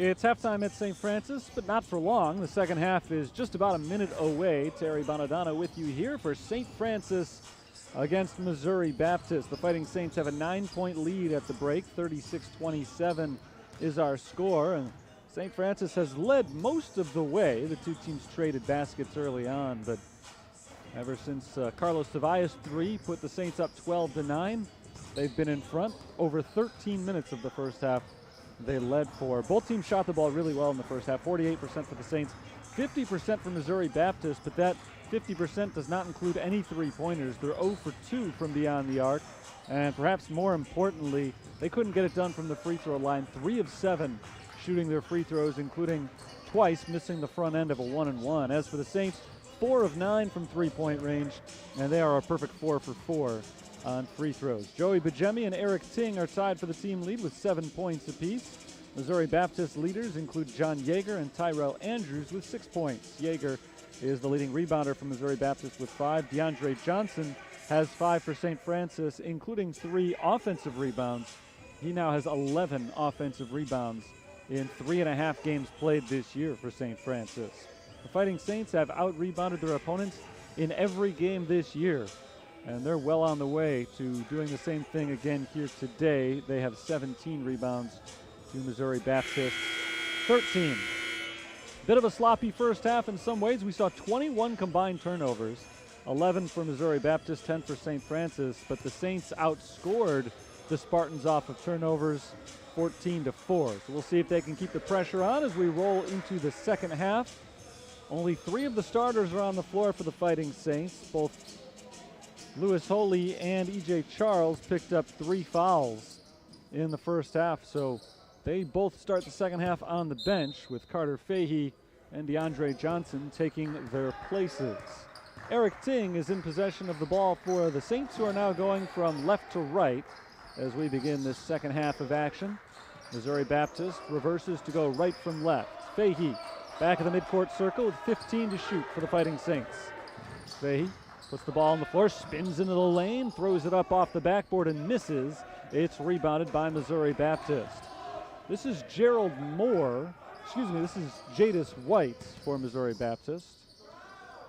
It's halftime at St. Francis, but not for long. The second half is just about a minute away. Terry Bonadonna with you here for St. Francis against Missouri Baptist. The Fighting Saints have a 9-point lead at the break. 36-27 is our score. And St. Francis has led most of the way. The two teams traded baskets early on, but ever since Carlos Cevallos 3 put the Saints up 12-9, they've been in front. Over 13 minutes of the first half they led for. Both teams shot the ball really well in the first half. 48% for the Saints, 50% for Missouri Baptist, but that 50% does not include any three-pointers. They're 0 for 2 from beyond the arc, and perhaps more importantly, they couldn't get it done from the free throw line. 3 of 7 shooting their free throws, including twice missing the front end of a 1-and-1. As for the Saints, 4 of 9 from three-point range, and they are a perfect 4 for 4 on free throws. Joey Bajemi and Eric Ting are tied for the team lead with 7 points apiece. Missouri Baptist leaders include John Yeager and Tyrell Andrews with 6 points. Yeager is the leading rebounder for Missouri Baptist with 5. DeAndre Johnson has 5 for St. Francis, including 3 offensive rebounds. He now has 11 offensive rebounds in 3.5 games played this year for St. Francis. The Fighting Saints have out-rebounded their opponents in every game this year, and they're well on the way to doing the same thing again here today. They have 17 rebounds to Missouri Baptist 13. Bit of a sloppy first half in some ways. We saw 21 combined turnovers, 11 for Missouri Baptist, 10 for St. Francis, but the Saints outscored the Spartans off of turnovers 14-4. So we'll see if they can keep the pressure on as we roll into the second half. Only 3 of the starters are on the floor for the Fighting Saints. Both Lewis Holy and E.J. Charles picked up 3 fouls in the first half, so they both start the second half on the bench with Carter Fahey and DeAndre Johnson taking their places. Eric Ting is in possession of the ball for the Saints, who are now going from left to right as we begin this second half of action. Missouri Baptist reverses to go right from left. Fahey back of the midcourt circle with 15 to shoot for the Fighting Saints. Fahey puts the ball on the floor, spins into the lane, throws it up off the backboard and misses. It's rebounded by Missouri Baptist. This is this is Jadis White for Missouri Baptist.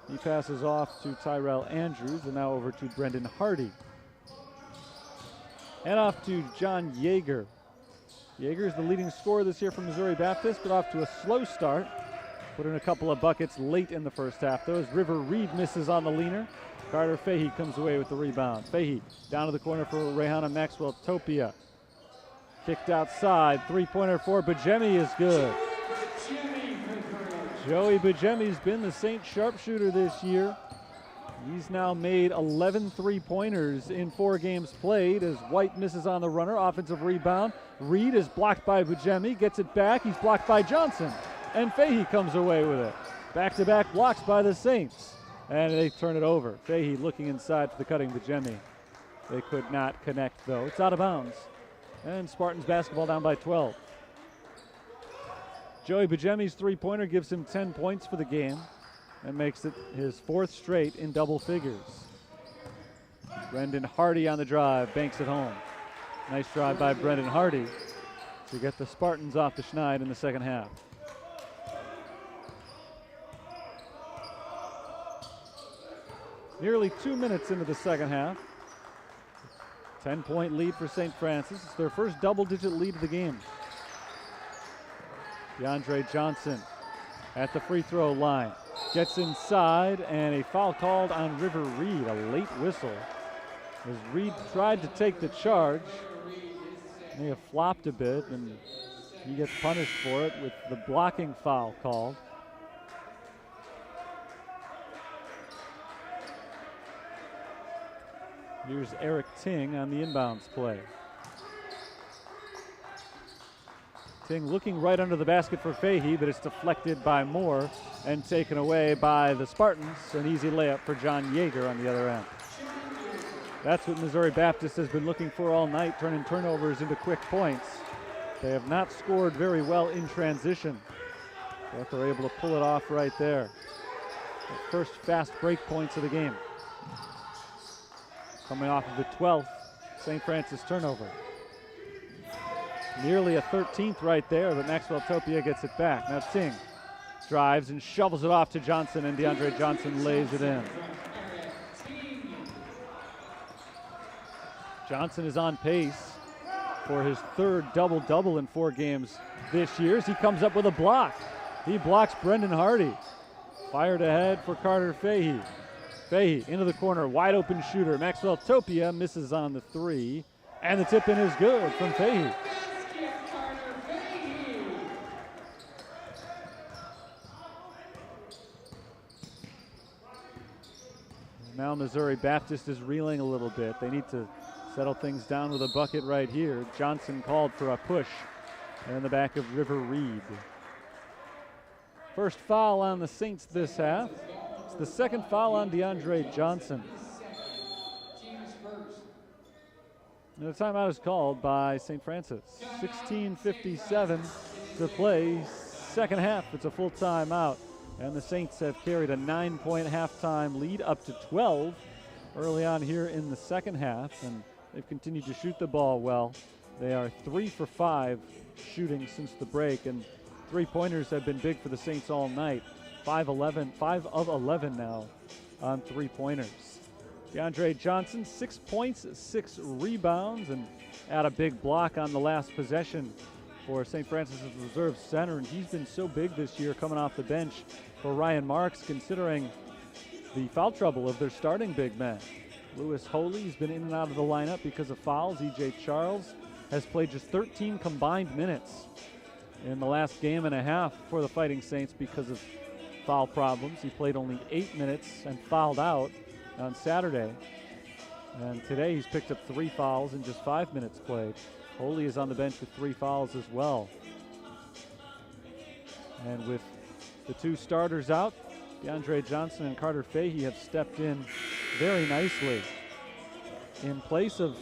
He passes off to Tyrell Andrews and now over to Brendan Hardy. And off to John Yeager. Yeager is the leading scorer this year for Missouri Baptist, but off to a slow start. Put in a couple of buckets late in the first half. Those River Reed misses on the leaner. Carter Fahey comes away with the rebound. Fahey down to the corner for Rehana Maxwell Topia. Kicked outside. Three-pointer for Bajemi is good. Joey Bajemi's been the Saints sharpshooter this year. He's now made 11 three-pointers in 4 games played as White misses on the runner. Offensive rebound. Reed is blocked by Bajemi. Gets it back. He's blocked by Johnson. And Fahey comes away with it. Back-to-back blocks by the Saints. And they turn it over. Fahey looking inside for the cutting Bajemi. They could not connect, though. It's out of bounds. And Spartans basketball down by 12. Joey Bajemi's three-pointer gives him 10 points for the game and makes it his 4th straight in double figures. Brendan Hardy on the drive, banks it home. Nice drive by Brendan Hardy to get the Spartans off the schneid in the second half. Nearly 2 minutes into the second half. 10-point lead for St. Francis. It's their first double-digit lead of the game. DeAndre Johnson at the free throw line. Gets inside, and a foul called on River Reed, a late whistle. As Reed tried to take the charge, may have flopped a bit, and he gets punished for it with the blocking foul called. Here's Eric Ting on the inbounds play. Ting looking right under the basket for Fahey, but it's deflected by Moore and taken away by the Spartans. An easy layup for John Yeager on the other end. That's what Missouri Baptist has been looking for all night, turning turnovers into quick points. They have not scored very well in transition, but they're able to pull it off right there. The first fast break points of the game. Coming off of the 12th St. Francis turnover. Nearly a 13th right there, but Maxwell Topia gets it back. Now Ting drives and shovels it off to Johnson, and DeAndre Johnson lays it in. Johnson is on pace for his third double-double in 4 games this year as he comes up with a block. He blocks Brendan Hardy. Fired ahead for Carter Fahey. Fahey into the corner, wide open shooter. Maxwell Topia misses on the 3, and the tip-in is good from Fahey. Now Missouri Baptist is reeling a little bit. They need to settle things down with a bucket right here. Johnson called for a push in the back of River Reed. First foul on the Saints this half. It's the second foul on DeAndre Johnson. And the timeout is called by St. Francis. 16:57 to play, second half. It's a full timeout. And the Saints have carried a 9-point halftime lead up to 12 early on here in the second half. And they've continued to shoot the ball well. They are 3 for 5 shooting since the break, and 3-pointers have been big for the Saints all night. 5 of 11 now on 3-pointers. DeAndre Johnson, 6 points, 6 rebounds, and had a big block on the last possession for St. Francis' reserve center, and he's been so big this year coming off the bench for Ryan Marks, considering the foul trouble of their starting big men. Lewis Hooley's been in and out of the lineup because of fouls. E.J. Charles has played just 13 combined minutes in the last game and a half for the Fighting Saints because of foul problems. He played only 8 minutes and fouled out on Saturday. And today he's picked up 3 fouls in just 5 minutes played. Hooley is on the bench with 3 fouls as well. And with the 2 starters out, DeAndre Johnson and Carter Fahey have stepped in very nicely. In place of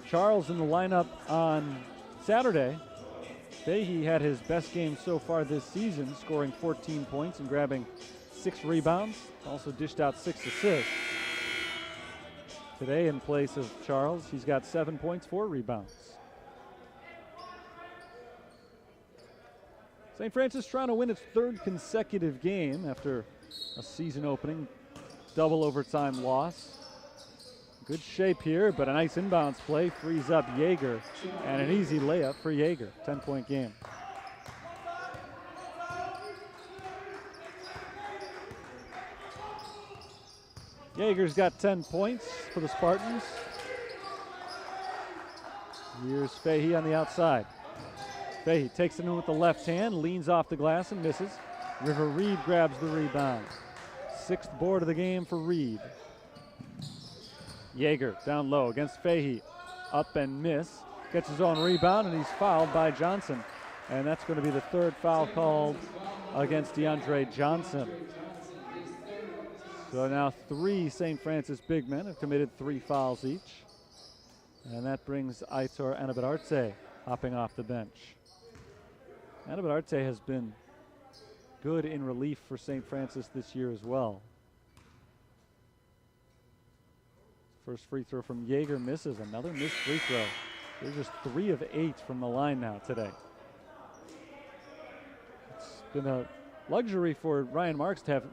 Charles in the lineup on Saturday, Fahey had his best game so far this season, scoring 14 points and grabbing 6 rebounds. Also dished out 6 assists. Today, in place of Charles, he's got 7 points, 4 rebounds. St. Francis trying to win its 3rd consecutive game after a season opening double overtime loss. Good shape here, but a nice inbounds play frees up Yeager, and an easy layup for Yeager. 10-point game. Yeager's got 10 points for the Spartans. Here's Fahey on the outside. Fahey takes it in with the left hand, leans off the glass and misses. River Reed grabs the rebound. 6th board of the game for Reed. Yeager down low against Fahey. Up and miss. Gets his own rebound, and he's fouled by Johnson. And that's going to be the 3rd foul called against DeAndre Johnson. So now 3 St. Francis big men have committed 3 fouls each. And that brings Aitor Anabararte hopping off the bench. Anabararte has been good in relief for St. Francis this year as well. First free throw from Yeager misses. Another missed free throw. They're just 3 of 8 from the line now today. It's been a luxury for Ryan Marks to have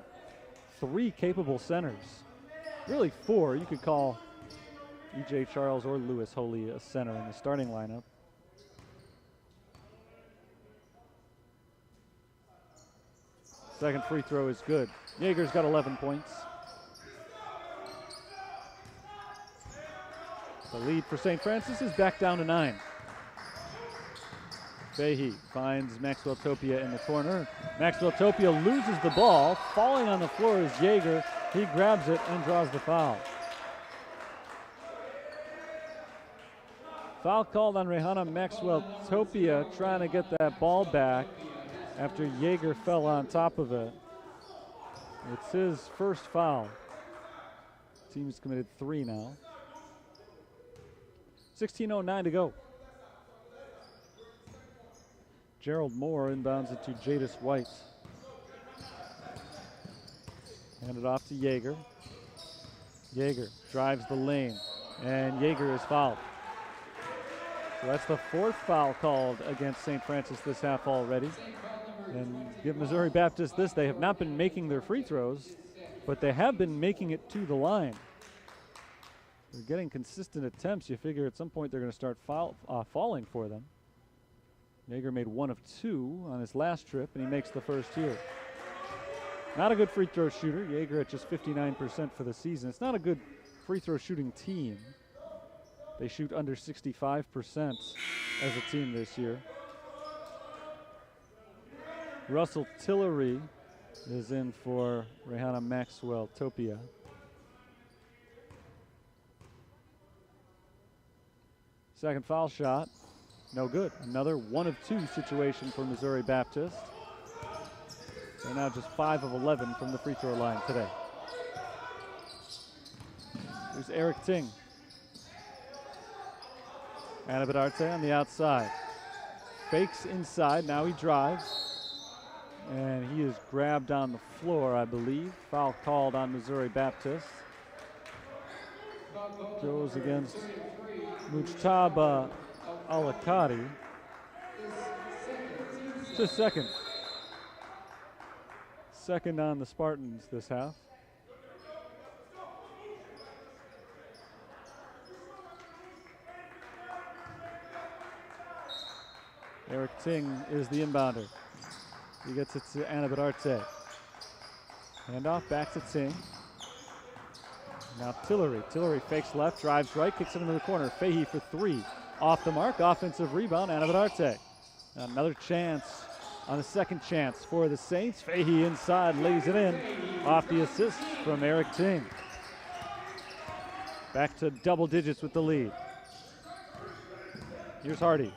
3 capable centers. Really 4. You could call E.J. Charles or Lewis Hooley a center in the starting lineup. Second free throw is good. Yeager's got 11 points. The lead for St. Francis is back down to 9. Fahey finds Maxwell Topia in the corner. Maxwell Topia loses the ball. Falling on the floor is Yeager. He grabs it and draws the foul. Foul called on Rehana Maxwell Topia, trying to get that ball back after Yeager fell on top of it. It's his first foul. Team's committed 3 now. 16:09 to go. Gerald Moore inbounds it to Jadis White. Handed off to Yeager. Yeager drives the lane, and Yeager is fouled. So that's the 4th foul called against St. Francis this half already. And give Missouri Baptist this, they have not been making their free throws, but they have been making it to the line. They're getting consistent attempts. You figure at some point they're going to start falling for them. Yeager made 1 of 2 on his last trip, and he makes the first here. Not a good free throw shooter. Yeager at just 59% for the season. It's not a good free throw shooting team. They shoot under 65% as a team this year. Russell Tillery is in for Rihanna Maxwell Topia. Second foul shot, no good. Another 1 of 2 situation for Missouri Baptist. They're now just 5 of 11 from the free throw line today. Here's Eric Ting. Anabadarte on the outside. Fakes inside, now he drives. And he is grabbed on the floor, I believe. Foul called on Missouri Baptist. Goes against Mujtaba Alakati. Just second. Second on the Spartans this half. Eric Ting is the inbounder. He gets it to Anabadarte. Handoff back to Ting. Now Tillery. Tillery fakes left, drives right, kicks it into the corner. Fahey for 3. Off the mark, offensive rebound, Anabadarte. Another chance on a second chance for the Saints. Fahey inside, lays it in. Off the assist from Eric Ting. Back to double digits with the lead. Here's Hardy.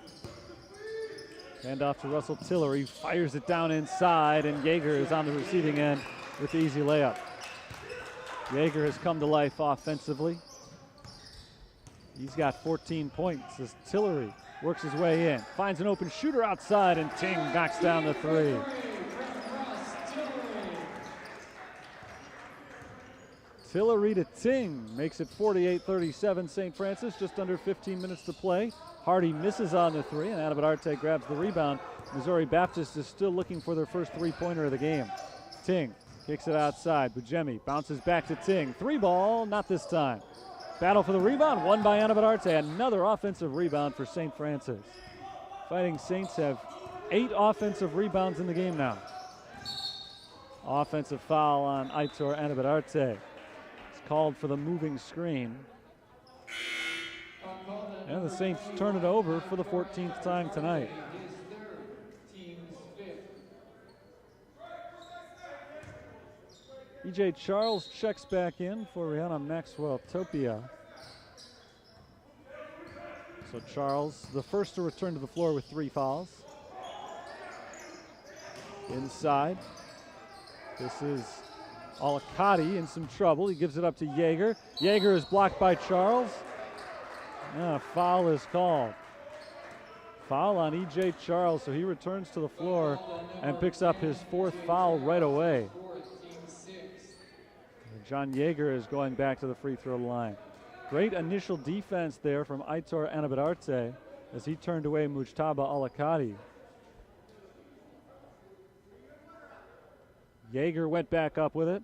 Hand off to Russell Tillery, fires it down inside, and Yeager is on the receiving end with the easy layup. Yeager has come to life offensively. He's got 14 points as Tillery works his way in, finds an open shooter outside, and Ting knocks down the 3. Tillery to Ting makes it 48-37 St. Francis, just under 15 minutes to play. Hardy misses on the 3, and Anabadarte grabs the rebound. Missouri Baptist is still looking for their first 3-pointer of the game. Ting kicks it outside. Bujemi bounces back to Ting. 3 ball, not this time. Battle for the rebound, won by Anabadarte. Another offensive rebound for St. Francis. Fighting Saints have 8 offensive rebounds in the game now. Offensive foul on Aitor Anabadarte. It's called for the moving screen. And the Saints turn it over for the 14th time tonight. E.J. Charles checks back in for Rihanna Maxwell Topia. So Charles, the first to return to the floor with 3 fouls. Inside. This is Alakati in some trouble. He gives it up to Yeager. Yeager is blocked by Charles. And a foul is called. Foul on E.J. Charles, so he returns to the floor and picks up his 4th foul right away. John Yeager is going back to the free throw line. Great initial defense there from Aitor Anabadarte as he turned away Mujtaba Alakati. Yeager went back up with it,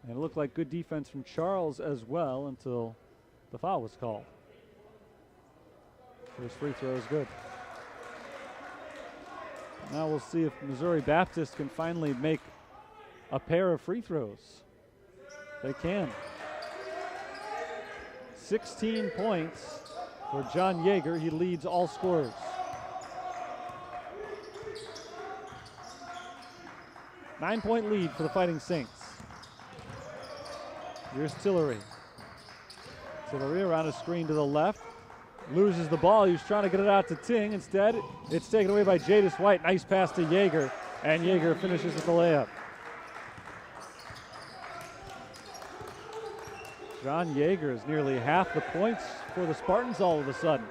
and it looked like good defense from Charles as well until the foul was called. First free throw is good. Now we'll see if Missouri Baptist can finally make a pair of free throws. They can. 16 points for John Yeager. He leads all scorers. Nine-point lead for the Fighting Saints. Here's Tillery. Tillery around a screen to the left. Loses the ball. He was trying to get it out to Ting. Instead, it's taken away by Jadis White. Nice pass to Yeager, and Yeager finishes with the layup. John Yeager is nearly half the points for the Spartans all of a sudden.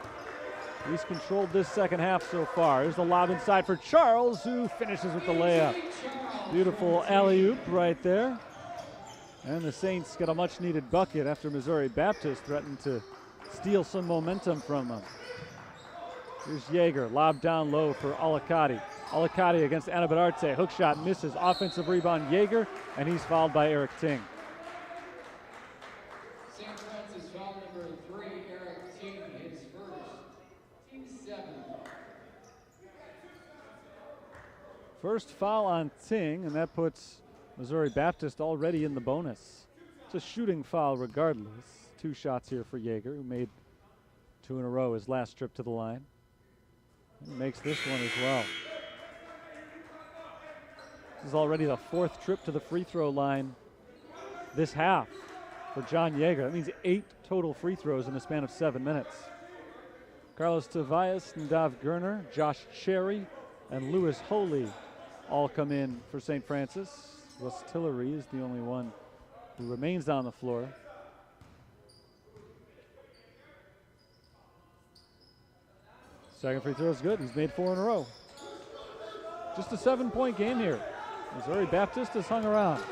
He's controlled this second half so far. Here's the lob inside for Charles, who finishes with the layup. Beautiful alley-oop right there. And the Saints get a much-needed bucket after Missouri Baptist threatened to steal some momentum from them. Here's Yeager, lob down low for Alicati. Alicati against Anabararte, hook shot misses, offensive rebound Yeager, and he's fouled by Eric Ting. St. Francis foul number 3, Eric Ting, his first, team 7. First foul on Ting, and that puts Missouri Baptist already in the bonus. It's a shooting foul regardless. 2 shots here for Yeager, who made 2 in a row his last trip to the line. He makes this one as well. This is already the 4th trip to the free throw line this half for John Yeager. That means 8 total free throws in the span of 7 minutes. Carlos Tobias, Nadav Gerner, Josh Cherry, and Lewis Holy all come in for St. Francis. Russ Tillery is the only one who remains on the floor. Second free throw is good. He's made 4 in a row. Just a 7-point game here. Missouri Baptist has hung around.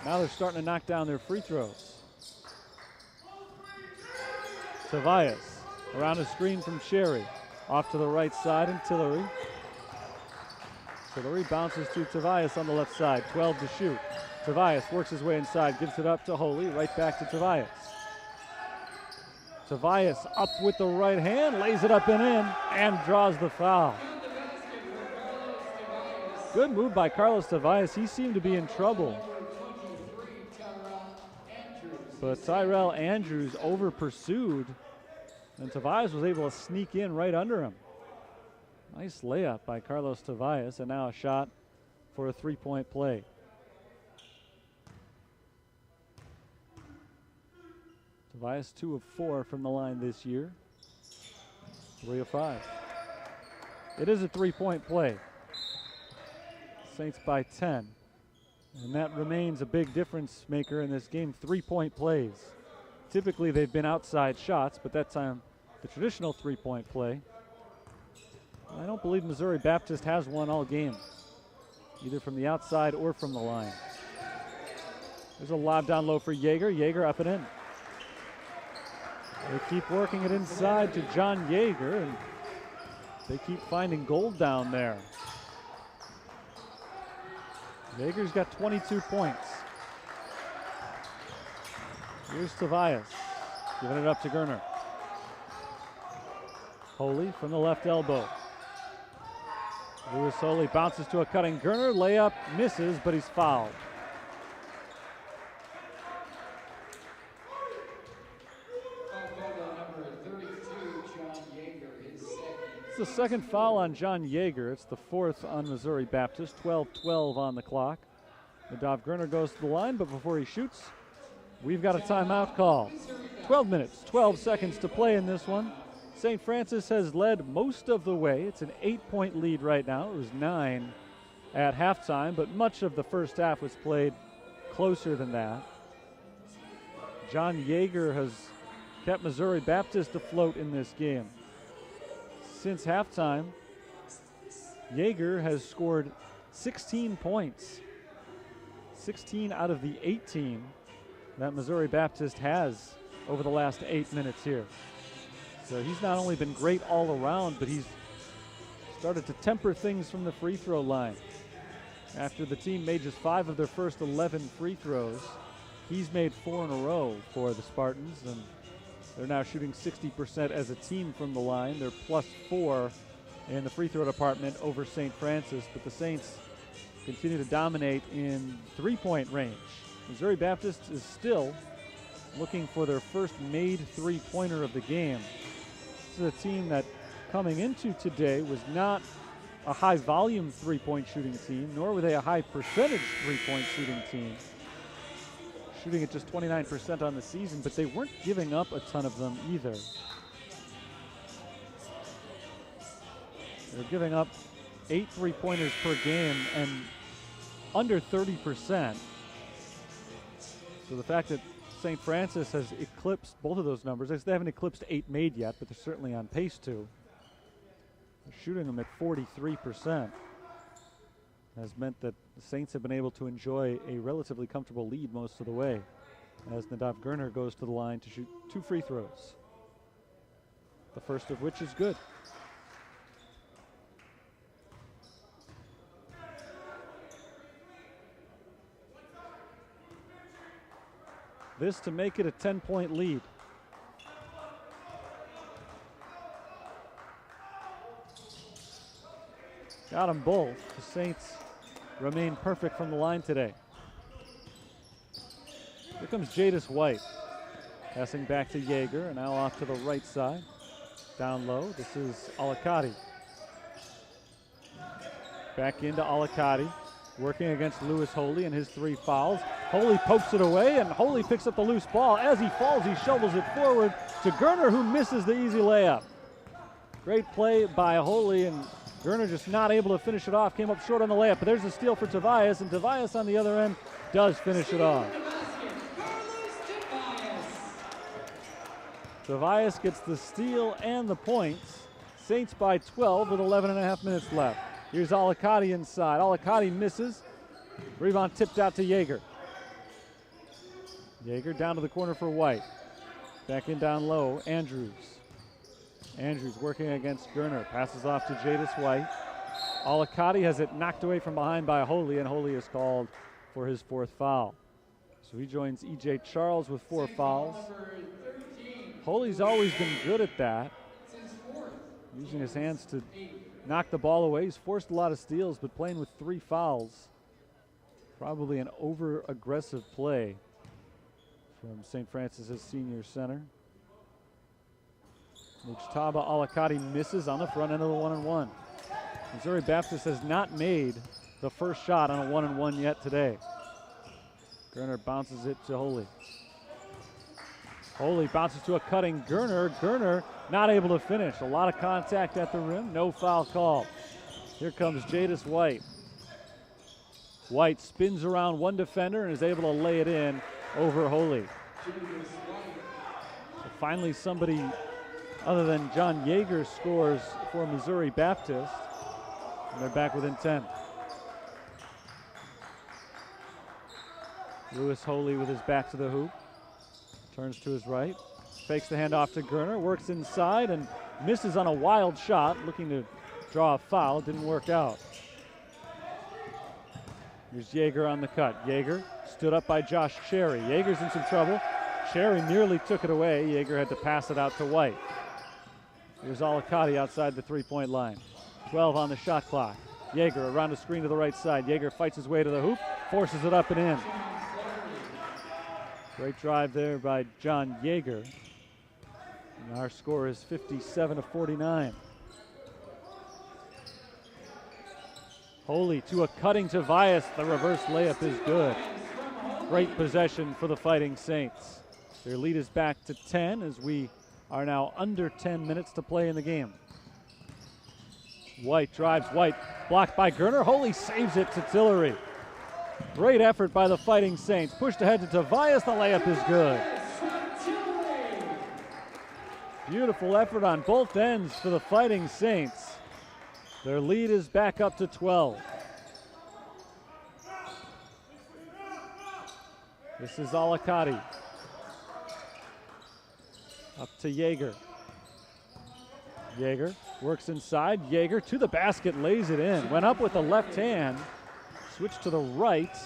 Now they're starting to knock down their free throws. Tobias around a screen from Cherry. Off to the right side, and Tillery. Tillery bounces to Tobias on the left side. 12 to shoot. Tobias works his way inside, gives it up to Holy, right back to Tobias. Tobias up with the right hand, lays it up and in, and draws the foul. Good move by Carlos Tobias. He seemed to be in trouble. But Tyrell Andrews over pursued, and Tobias was able to sneak in right under him. Nice layup by Carlos Tobias, and now a shot for a 3-point play. Tobias 2 of 4 from the line this year. 3 of 5. It is a 3-point play. Saints by 10. And that remains a big difference maker in this game. 3-point plays. Typically they've been outside shots, but that time the traditional 3-point play. I don't believe Missouri Baptist has one all game, either from the outside or from the line. There's a lob down low for Yeager. Yeager up and in. They keep working it inside to John Yeager, and they keep finding gold down there. Yeager's got 22 points. Here's Tobias, giving it up to Gerner. Holy from the left elbow. Lewis Holy bounces to a cutting Gerner. Layup misses, but he's fouled. It's the second foul on John Yeager. It's the 4th on Missouri Baptist. 12-12 on the clock. Nadav Gerner goes to the line, but before he shoots, we've got a timeout call. 12 minutes, 12 seconds to play in this one. St. Francis has led most of the way. It's an 8-point lead right now. It was 9 at halftime, but much of the first half was played closer than that. John Yeager has kept Missouri Baptist afloat in this game. Since halftime, Yeager has scored 16 points. 16 out of the 18 that Missouri Baptist has over the last 8 minutes here. So he's not only been great all around, but he's started to temper things from the free throw line. After the team made just 5 of their first 11 free throws, he's made 4 in a row for the Spartans, and they're now shooting 60% as a team from the line. They're +4 in the free throw department over St. Francis, but the Saints continue to dominate in 3-point range. Missouri Baptist is still looking for their first made 3-pointer of the game. This is a team that coming into today was not a high volume 3-point shooting team, nor were they a high percentage 3-point shooting team. Shooting at just 29% on the season, but they weren't giving up a ton of them either. They're giving up 8 3-pointers per game and under 30%. So the fact that St. Francis has eclipsed both of those numbers, they haven't eclipsed 8 made yet, but they're certainly on pace to. They're shooting them at 43%. Has meant that the Saints have been able to enjoy a relatively comfortable lead most of the way, as Nadav Gerner goes to the line to shoot 2 free throws. the first of which is good. This to make it a 10-point lead. Got them both. The Saints remain perfect from the line today. Here comes Jadis White. Passing back to Yeager, and now off to the right side. Down low, this is Alicati. Back into Alicati, working against Lewis Holy and his 3 fouls. Holy pokes it away, and Holy picks up the loose ball. As he falls, he shovels it forward to Gerner, who misses the easy layup. Great play by Holy, and Gerner just not able to finish it off. Came up short on the layup, but there's a steal for Tobias, and Tobias on the other end does finish it off. Tobias gets the steal and the points. Saints by 12 with 11.5 minutes left. Here's Alicati inside. Alicati misses. Rebound tipped out to Yeager. Yeager down to the corner for White. Back in down low, Andrews. Andrews working against Gerner. Passes off to Jadis White. Alicati has it knocked away from behind by Holy, and Holy is called for his 4th foul. So he joins E.J. Charles with 4 fouls. Holy's always been good at that, using his hands to knock the ball away. He's forced a lot of steals, but playing with 3 fouls, probably an over-aggressive play from St. Francis's senior center. Mujtaba Alicati misses on the front end of the 1-and-1. Missouri Baptist has not made the first shot on a 1-and-1 yet today. Gerner bounces it to Holy. Holy bounces to a cutting Gerner. Gerner not able to finish. A lot of contact at the rim. No foul call. Here comes Jadis White. White spins around one defender and is able to lay it in over Holy. So finally somebody other than John Yeager scores for Missouri Baptist. And they're back within 10. Lewis Holy with his back to the hoop. Turns to his right, fakes the handoff to Gerner, works inside and misses on a wild shot, looking to draw a foul, didn't work out. Here's Yeager on the cut. Yeager stood up by Josh Cherry. Yeager's in some trouble. Cherry nearly took it away. Yeager had to pass it out to White. Here's Alicati outside the 3-point line. 12 on the shot clock. Yeager around the screen to the right side. Yeager fights his way to the hoop, forces it up and in. Great drive there by John Yeager. And our score is 57-49. Holy to a cutting Tobias. The reverse layup is good. Great possession for the Fighting Saints. Their lead is back to 10 as we are now under 10 minutes to play in the game. White drives. White blocked by Gerner. Holy saves it to Tillery. Great effort by the Fighting Saints. Pushed ahead to Tobias. The layup is good. Beautiful effort on both ends for the Fighting Saints. Their lead is back up to 12. This is Alicati. Up to Yeager. Yeager works inside. Yeager to the basket, lays it in. Went up with the left hand. Switched to the right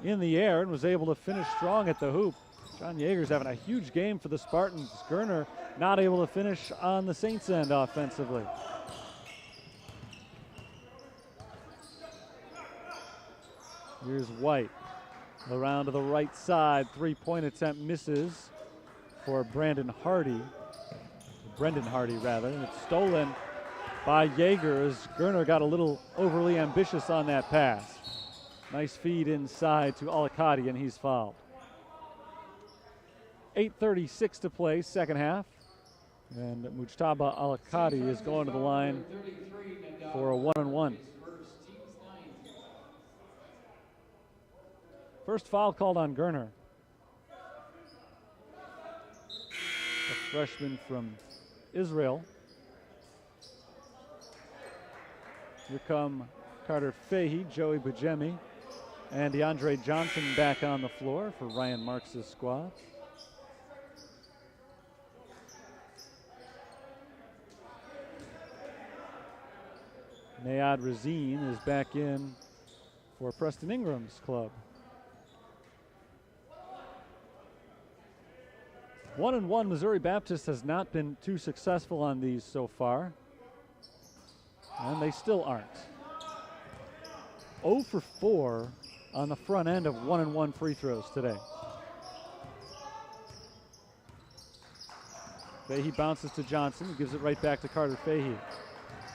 in the air and was able to finish strong at the hoop. John Yeager's having a huge game for the Spartans. Gerner not able to finish on the Saints end offensively. Here's White around to the right side. 3-point attempt misses for Brendan Hardy, rather. And it's stolen by Yeager as Gerner got a little overly ambitious on that pass. Nice feed inside to Alicati, and he's fouled. 8:36 to play, second half. And Mujtaba Alicati is going to the line for a 1-and-1. First foul called on Gerner. A freshman from Israel. Here come Carter Fahey, Joey Bujemi, and DeAndre Johnson back on the floor for Ryan Marks' squad. Nayad Razine is back in for Preston Ingram's club. 1-1, Missouri Baptist has not been too successful on these so far, and they still aren't. 0 for 4 on the front end of 1-1 free throws today. Fahey bounces to Johnson, who gives it right back to Carter Fahey.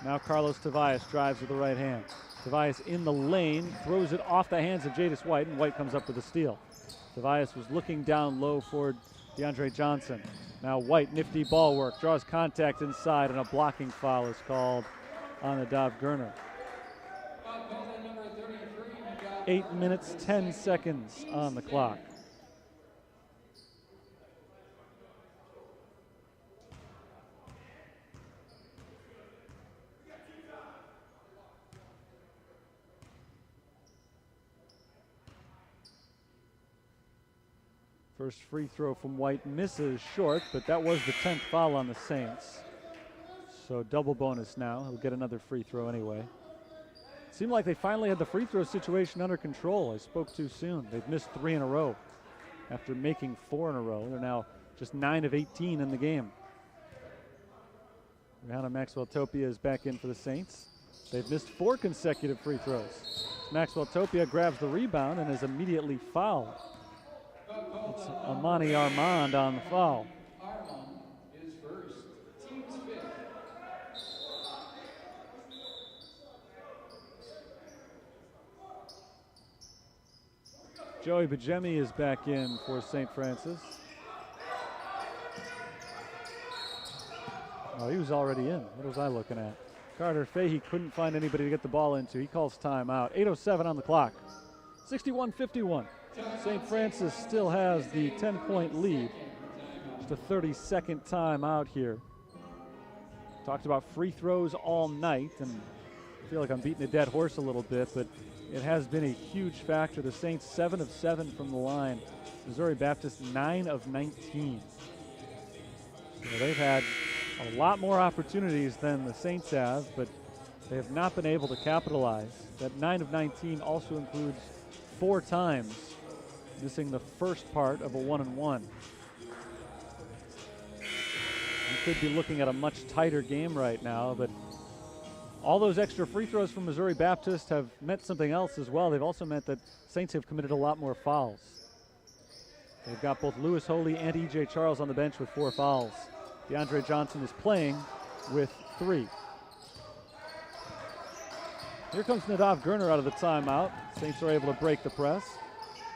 Now Carlos Tobias drives with the right hand. Tobias in the lane, throws it off the hands of Jadis White, and White comes up with a steal. Tobias was looking down low for DeAndre Johnson. Now White, nifty ball work, draws contact inside, and a blocking foul is called on Nadav Gurner. 8 minutes, 10 seconds on the clock. First free throw from White misses short, but that was the 10th foul on the Saints. So double bonus now. He'll get another free throw anyway. It seemed like they finally had the free throw situation under control. I spoke too soon. They've missed 3 in a row after making 4 in a row. They're now just 9 of 18 in the game. Rihanna Maxwell-Topia is back in for the Saints. They've missed 4 consecutive free throws. Maxwell-Topia grabs the rebound and is immediately fouled. It's Amani Armand on the foul. Armand is first. Team's fifth. Joey Bajemi is back in for St. Francis. Oh, he was already in. What was I looking at? Carter Fahey couldn't find anybody to get the ball into. He calls timeout. 8:07 on the clock. 61-51. St. Francis still has the 10-point lead. Just a 32nd time out here. Talked about free throws all night, and I feel like I'm beating a dead horse a little bit, but it has been a huge factor. The Saints 7 of 7 from the line. Missouri Baptist 9 of 19. So they've had a lot more opportunities than the Saints have, but they have not been able to capitalize. That 9 of 19 also includes 4 times missing the first part of a 1-and-1. You could be looking at a much tighter game right now, but all those extra free throws from Missouri Baptist have meant something else as well. They've also meant that Saints have committed a lot more fouls. They've got both Lewis Holy and E.J. Charles on the bench with 4 fouls. DeAndre Johnson is playing with 3. Here comes Nadav Gurner out of the timeout. Saints are able to break the press.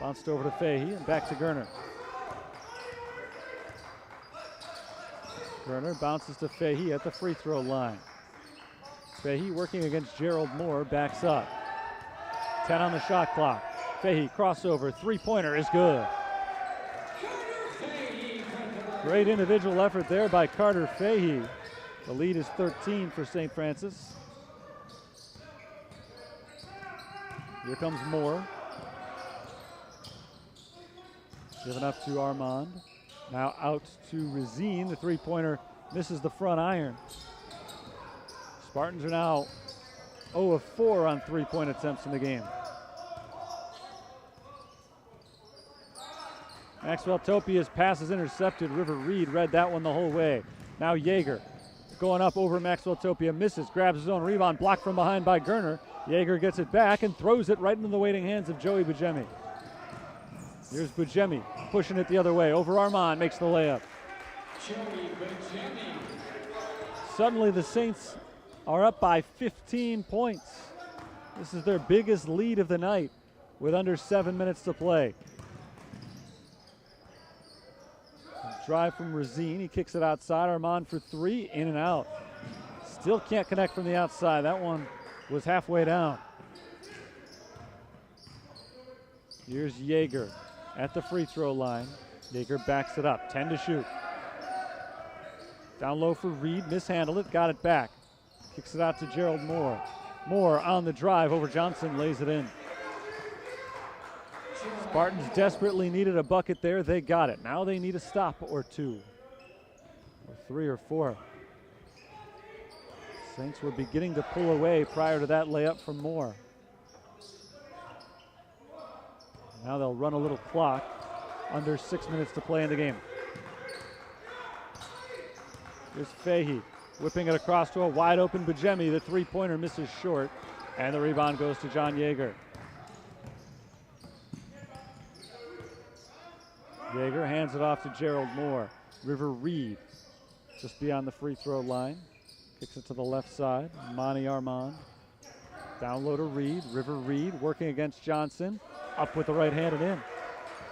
Bounced over to Fahey and back to Gurner. Gurner bounces to Fahey at the free throw line. Fahey working against Gerald Moore, backs up. 10 on the shot clock. Fahey crossover, 3-pointer is good. Great individual effort there by Carter Fahey. The lead is 13 for St. Francis. Here comes Moore. Given up to Armand. Now out to Razine. The 3-pointer misses the front iron. Spartans are now 0 of 4 on 3-point attempts in the game. Maxwell-Topia's pass is intercepted. River Reed read that one the whole way. Now Yeager going up over Maxwell-Topia, misses, grabs his own rebound, blocked from behind by Gurner. Yeager gets it back and throws it right into the waiting hands of Joey Bajemi. Here's Bajemi pushing it the other way. Over Armand, makes the layup. Joey Bajemi. Suddenly the Saints are up by 15 points. This is their biggest lead of the night with under 7 minutes to play. Drive from Razine. He kicks it outside. Armand for 3, in and out. Still can't connect from the outside. That one was halfway down. Here's Yeager at the free throw line. Yeager backs it up. 10 to shoot. Down low for Reed. Mishandled it. Got it back. Kicks it out to Gerald Moore. Moore on the drive over Johnson. Lays it in. Spartans desperately needed a bucket there. They got it. Now they need a stop or 2. Or 3 or 4. Saints were beginning to pull away prior to that layup from Moore. Now they'll run a little clock. Under 6 minutes to play in the game. Here's Fahey whipping it across to a wide open Bajemi. The three-pointer misses short, and the rebound goes to John Yeager. Yeager hands it off to Gerald Moore. River Reed just beyond the free throw line. Kicks it to the left side. Monty Armand. Down low to Reed. River Reed working against Johnson. Up with the right hand and in.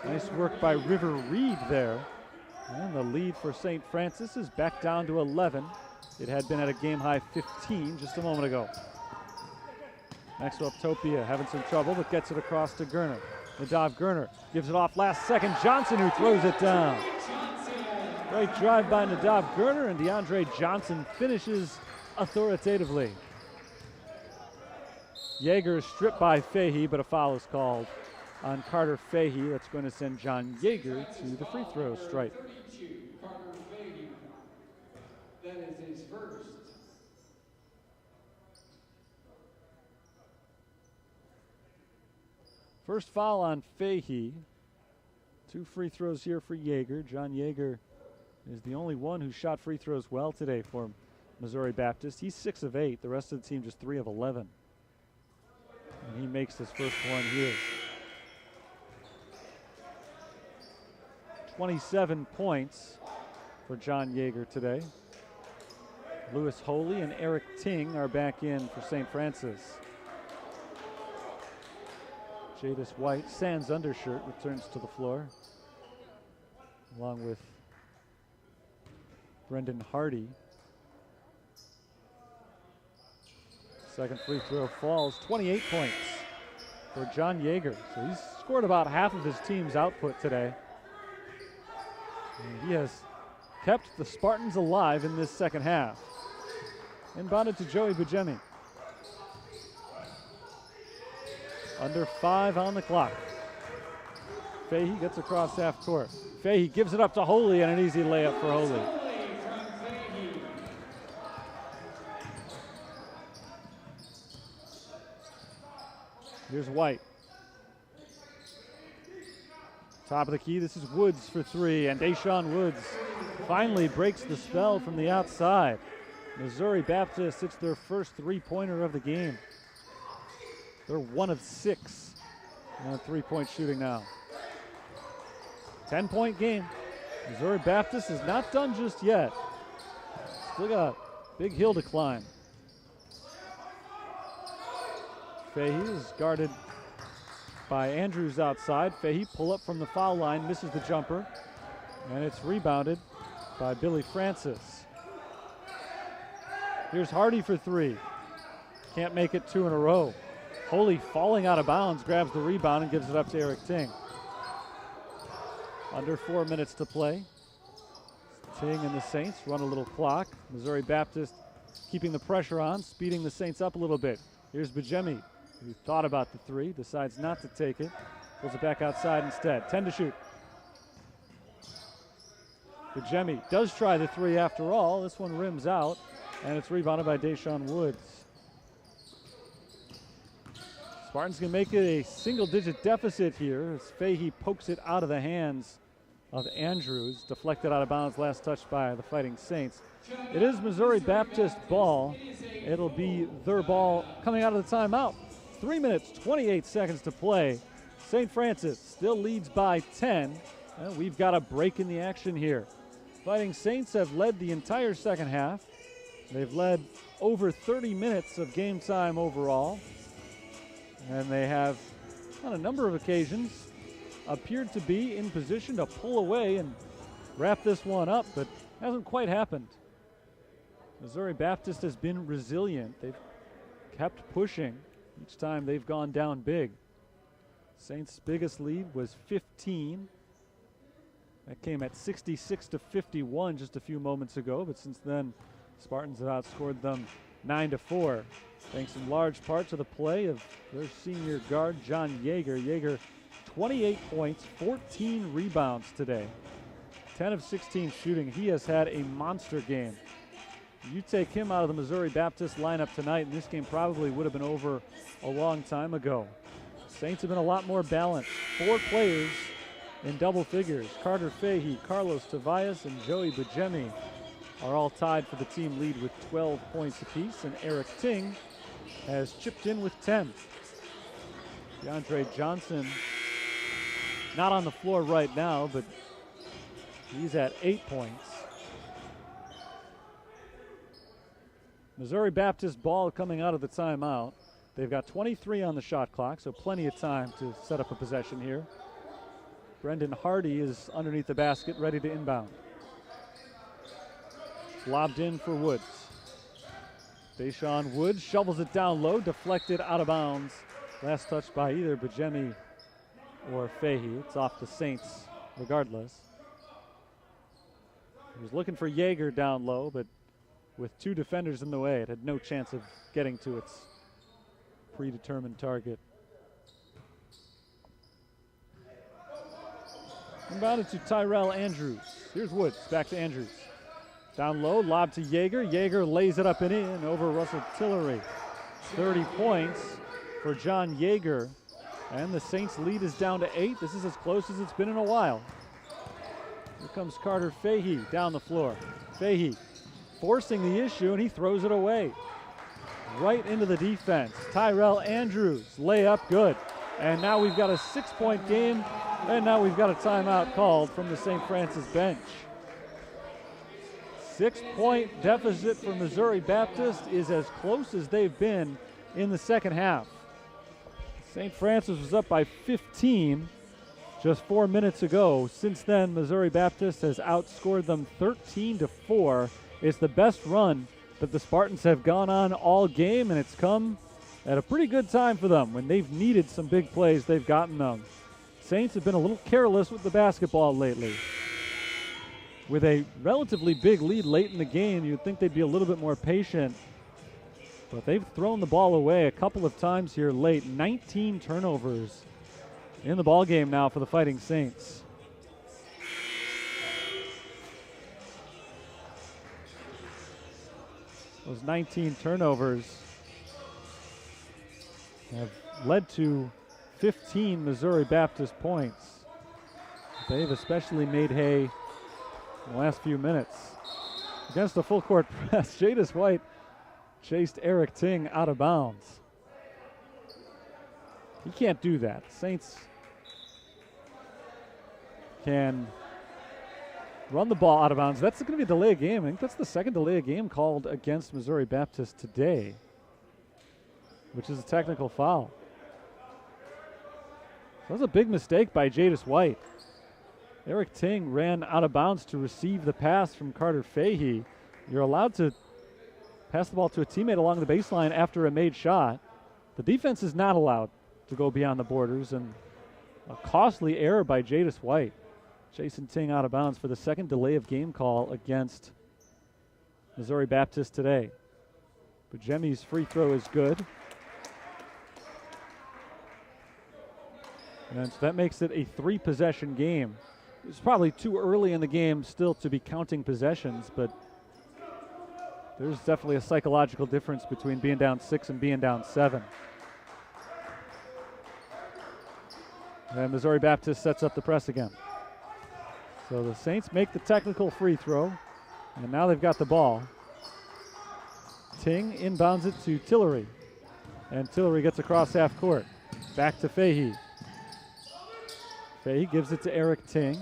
Nice work by River Reed there. And the lead for St. Francis is back down to 11. It had been at a game-high 15 just a moment ago. Maxwell Topia having some trouble, but gets it across to Gerner. Nadav Gerner gives it off last second. Johnson who throws it down. Great drive by Nadav Gerner, and DeAndre Johnson finishes authoritatively. Yeager is stripped by Fahey, but a foul is called on Carter Fahey. That's going to send John Yeager to the free throw stripe. Carter Fahey. That is his first. First foul on Fahey. 2 free throws here for Yeager. John Yeager is the only one who shot free throws well today for Missouri Baptist. He's 6 of 8. The rest of the team just 3 of 11. And he makes his first one here. 27 points for John Yeager today. Lewis Holy and Eric Ting are back in for St. Francis. Jadis White, sans undershirt, returns to the floor, along with Brendan Hardy. Second free throw falls. 28 points for John Yeager. So he's scored about half of his team's output today. And he has kept the Spartans alive in this second half. Inbounded to Joey Bujemi. Under 5 on the clock. Fahey gets across half court. Fahey gives it up to Holy, and an easy layup for Holy. Here's White. Top of the key, this is Woods for 3, and Deshaun Woods finally breaks the spell from the outside. Missouri Baptist hits their first three-pointer of the game. They're 1 of 6 on three-point shooting now. 10-point game. Missouri Baptist is not done just yet. Still got a big hill to climb. Fahey is guarded by Andrews outside. Fahey pull up from the foul line, misses the jumper, and it's rebounded by Billy Francis. Here's Hardy for 3. Can't make it 2 in a row. Holy falling out of bounds, grabs the rebound and gives it up to Eric Ting. Under 4 minutes to play. Ting and the Saints run a little clock. Missouri Baptist keeping the pressure on, speeding the Saints up a little bit. Here's Bajemi, who thought about the 3, decides not to take it. Pulls it back outside instead. 10 to shoot. Bajemi does try the 3 after all. This one rims out, and it's rebounded by Deshaun Woods. Spartans can make it a single-digit deficit here as Fahey pokes it out of the hands of Andrews. Deflected out of bounds, last touch by the Fighting Saints. It is Missouri Baptist ball. It'll be their ball coming out of the timeout. 3 minutes, 28 seconds to play. St. Francis still leads by 10. We've got a break in the action here. Fighting Saints have led the entire second half. They've led over 30 minutes of game time overall. And they have, on a number of occasions, appeared to be in position to pull away and wrap this one up, but hasn't quite happened. Missouri Baptist has been resilient. They've kept pushing each time they've gone down big. Saints' biggest lead was 15. That came at 66 to 51 just a few moments ago, but since then, Spartans have outscored them 9-4. Thanks in large part to the play of their senior guard, John Yeager. Yeager, 28 points, 14 rebounds today. 10 of 16 shooting. He has had a monster game. You take him out of the Missouri Baptist lineup tonight, and this game probably would have been over a long time ago. Saints have been a lot more balanced. 4 players in double figures. Carter Fahey, Carlos Tobias, and Joey Bujemi are all tied for the team lead with 12 points apiece, and Eric Ting has chipped in with 10. DeAndre Johnson not on the floor right now, but he's at 8 points. Missouri Baptist ball coming out of the timeout. They've got 23 on the shot clock, so plenty of time to set up a possession here. Brendan Hardy is underneath the basket, ready to inbound. Lobbed in for Woods. Deshaun Woods shovels it down low, deflected out of bounds. Last touch by either Bujemi or Fahey. It's off the Saints regardless. He was looking for Yeager down low, but with 2 defenders in the way, it had no chance of getting to its predetermined target. Inbounded to Tyrell Andrews. Here's Woods, back to Andrews. Down low, lob to Yeager. Yeager lays it up and in over Russell Tillery. 30 points for John Yeager. And the Saints lead is down to 8. This is as close as it's been in a while. Here comes Carter Fahey down the floor. Fahey forcing the issue, and he throws it away. Right into the defense. Tyrell Andrews, layup, good. And now we've got a 6-point game, and now we've got a timeout called from the St. Francis bench. 6-point deficit for Missouri Baptist is as close as they've been in the second half. St. Francis was up by 15 just 4 minutes ago. Since then, Missouri Baptist has outscored them 13-4. It's the best run that the Spartans have gone on all game, and it's come at a pretty good time for them. When they've needed some big plays, they've gotten them. Saints have been a little careless with the basketball lately. With a relatively big lead late in the game, you'd think they'd be a little bit more patient. But they've thrown the ball away a couple of times here late. 19 turnovers in the ball game now for the Fighting Saints. Those 19 turnovers have led to 15 Missouri Baptist points. They've especially made hay in the last few minutes. Against the full court press, Jadis White chased Eric Ting out of bounds. He can't do that. Saints can run the ball out of bounds. That's going to be a delay of game. I think that's the second delay of game called against Missouri Baptist today, which is a technical foul. That was a big mistake by Jadis White. Eric Ting ran out of bounds to receive the pass from Carter Fahey. You're allowed to pass the ball to a teammate along the baseline after a made shot. The defense is not allowed to go beyond the borders, and a costly error by Jadis White. Jason Ting out of bounds for the second delay of game call against Missouri Baptist today. Bujemi's free throw is good. And so that makes it a 3-possession game. It's probably too early in the game still to be counting possessions, but there's definitely a psychological difference between being down 6 and being down 7. And Missouri Baptist sets up the press again. So the Saints make the technical free throw, and now they've got the ball. Ting inbounds it to Tillery, and Tillery gets across half court. Back to Fahey. Fahey gives it to Eric Ting.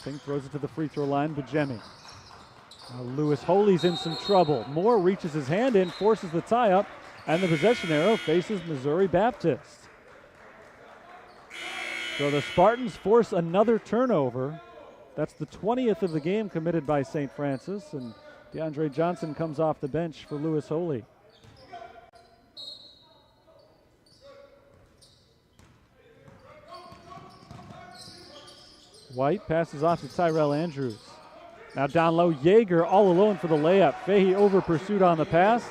Ting throws it to the free throw line, Bujemi. Lewis Holy's in some trouble. Moore reaches his hand in, forces the tie-up, and the possession arrow faces Missouri Baptist. So the Spartans force another turnover. That's the 20th of the game committed by St. Francis, and DeAndre Johnson comes off the bench for Lewis Holy. White passes off to Tyrell Andrews. Now down low, Yeager all alone for the layup. Fahey over pursuit on the pass.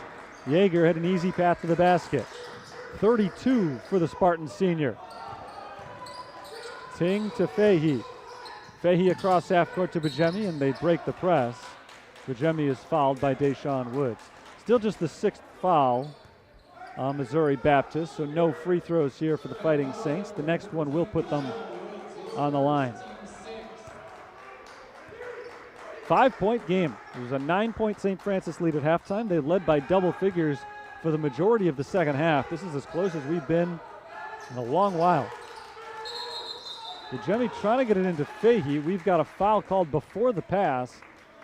Yeager had an easy path to the basket. 32 for the Spartan senior. Ting to Fahey. Fahey across half court to Bujemi, and they break the press. Bujemi is fouled by Deshaun Woods. Still just the 6th foul on Missouri Baptist, so no free throws here for the Fighting Saints. The next one will put them on the line. 5-point game. It was a 9-point St. Francis lead at halftime. They led by double figures for the majority of the second half. This is as close as we've been in a long while. Bujemi trying to get it into Fahey. We've got a foul called before the pass.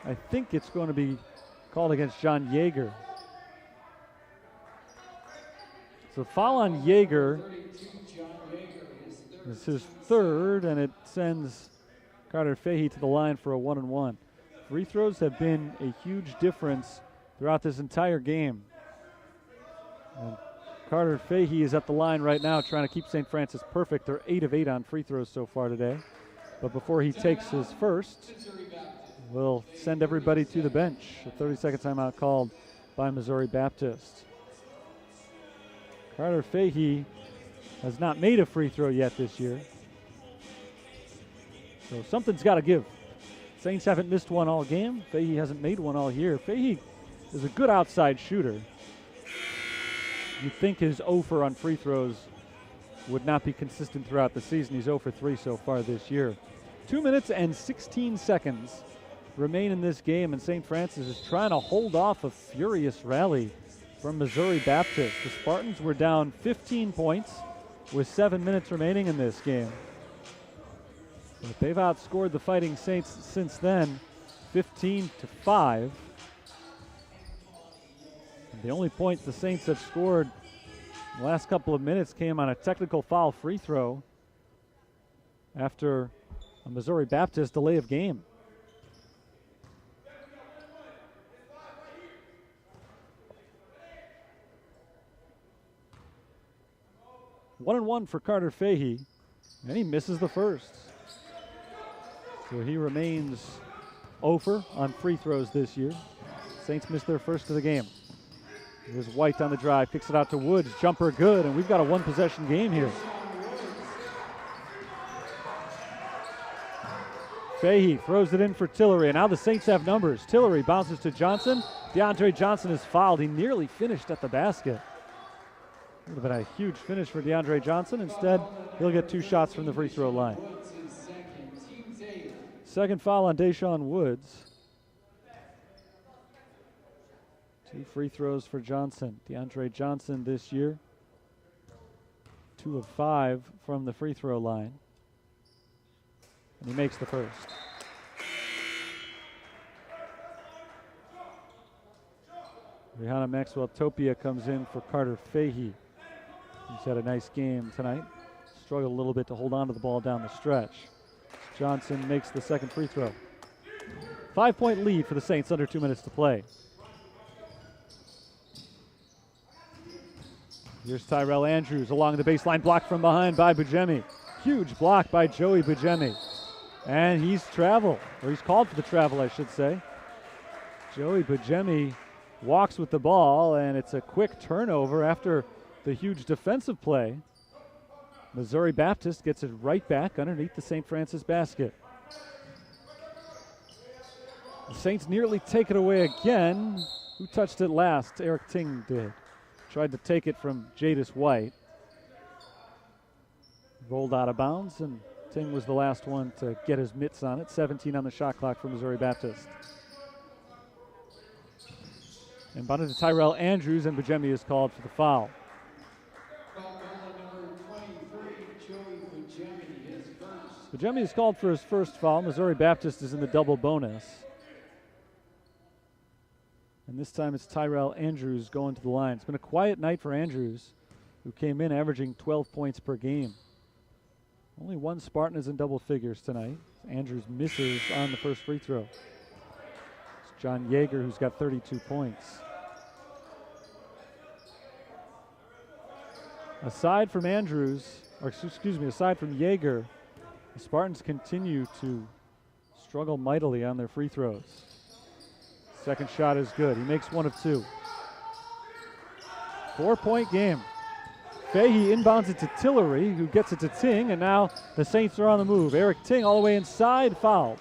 I think it's going to be called against John Yeager. So foul on Yeager. It's his third, and it sends Carter Fahey to the line for a 1-and-1. Free throws have been a huge difference throughout this entire game. And Carter Fahey is at the line right now trying to keep St. Francis perfect. They're 8 of 8 on free throws so far today. But before he takes his first, we'll send everybody to the bench. A 30-second timeout called by Missouri Baptist. Carter Fahey has not made a free throw yet this year. So something's got to give. Saints haven't missed one all game. Fahey hasn't made one all year. Fahey is a good outside shooter. You'd think his 0 for on free throws would not be consistent throughout the season. He's 0 for 3 so far this year. 2 minutes and 16 seconds remain in this game, and St. Francis is trying to hold off a furious rally from Missouri Baptist. The Spartans were down 15 points with 7 minutes remaining in this game. But they've outscored the Fighting Saints since then, 15-5. The only point the Saints have scored in the last couple of minutes came on a technical foul free throw after a Missouri Baptist delay of game. One and one for Carter Fahey, and he misses the first. So he remains 0 for on free throws this year. Saints missed their first of the game. Here's White on the drive, kicks it out to Woods, jumper good, and we've got a one-possession game here. Fahey throws it in for Tillery, and now the Saints have numbers. Tillery bounces to Johnson. DeAndre Johnson is fouled. He nearly finished at the basket. Would have been a huge finish for DeAndre Johnson. Instead, he'll get 2 shots from the free throw line. Second foul on Deshaun Woods. 2 free throws for Johnson. DeAndre Johnson this year, 2 of 5 from the free throw line. And he makes the first. Rihanna Maxwell-Topia comes in for Carter Fahey. He's had a nice game tonight. Struggled a little bit to hold on to the ball down the stretch. Johnson makes the second free throw. 5-point lead for the Saints, under 2 minutes to play. Here's Tyrell Andrews along the baseline, blocked from behind by Bujemi. Huge block by Joey Bujemi. And he's called for the travel, I should say. Joey Bujemi walks with the ball, and it's a quick turnover after the huge defensive play. Missouri Baptist gets it right back underneath the St. Francis basket. The Saints nearly take it away again. Who touched it last? Eric Ting did. Tried to take it from Jadis White. Rolled out of bounds, and Ting was the last one to get his mitts on it. 17 on the shot clock for Missouri Baptist. And bounced to Tyrell Andrews, and Bujemi is called for the foul. Bujemi is called for his first foul. Missouri Baptist is in the double bonus. And this time it's Tyrell Andrews going to the line. It's been a quiet night for Andrews, who came in averaging 12 points per game. Only one Spartan is in double figures tonight. Andrews misses on the first free throw. It's John Yeager, who's got 32 points. Aside from Andrews, aside from Yeager, the Spartans continue to struggle mightily on their free throws. Second shot is good. He makes 1 of 2. 4-point game. Fahey inbounds it to Tillery, who gets it to Ting, and now the Saints are on the move. Eric Ting all the way inside, fouled.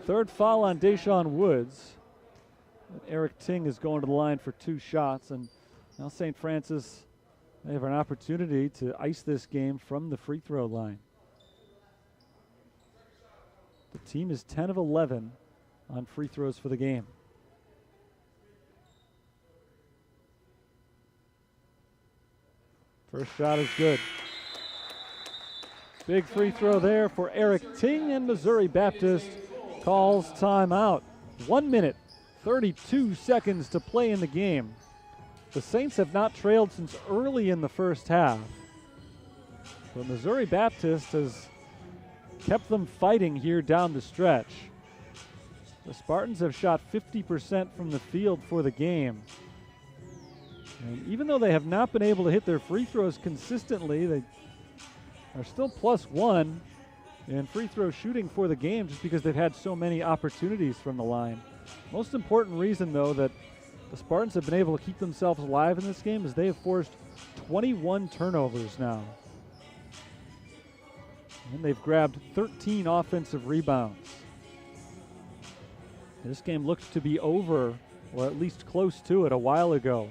Third foul on Deshaun Woods. And Eric Ting is going to the line for 2 shots, and now St. Francis, they have an opportunity to ice this game from the free throw line. The team is 10 of 11 on free throws for the game. First shot is good. Big free throw there for Eric Ting, and Missouri Baptist calls timeout. 1 minute, 32 seconds to play in the game. The Saints have not trailed since early in the first half, but Missouri Baptist has kept them fighting here down the stretch. The Spartans have shot 50% from the field for the game. And even though they have not been able to hit their free throws consistently, they are still +1 in free throw shooting for the game just because they've had so many opportunities from the line. Most important reason, though, that the Spartans have been able to keep themselves alive in this game is they have forced 21 turnovers now. And they've grabbed 13 offensive rebounds. This game looked to be over, or at least close to it, a while ago.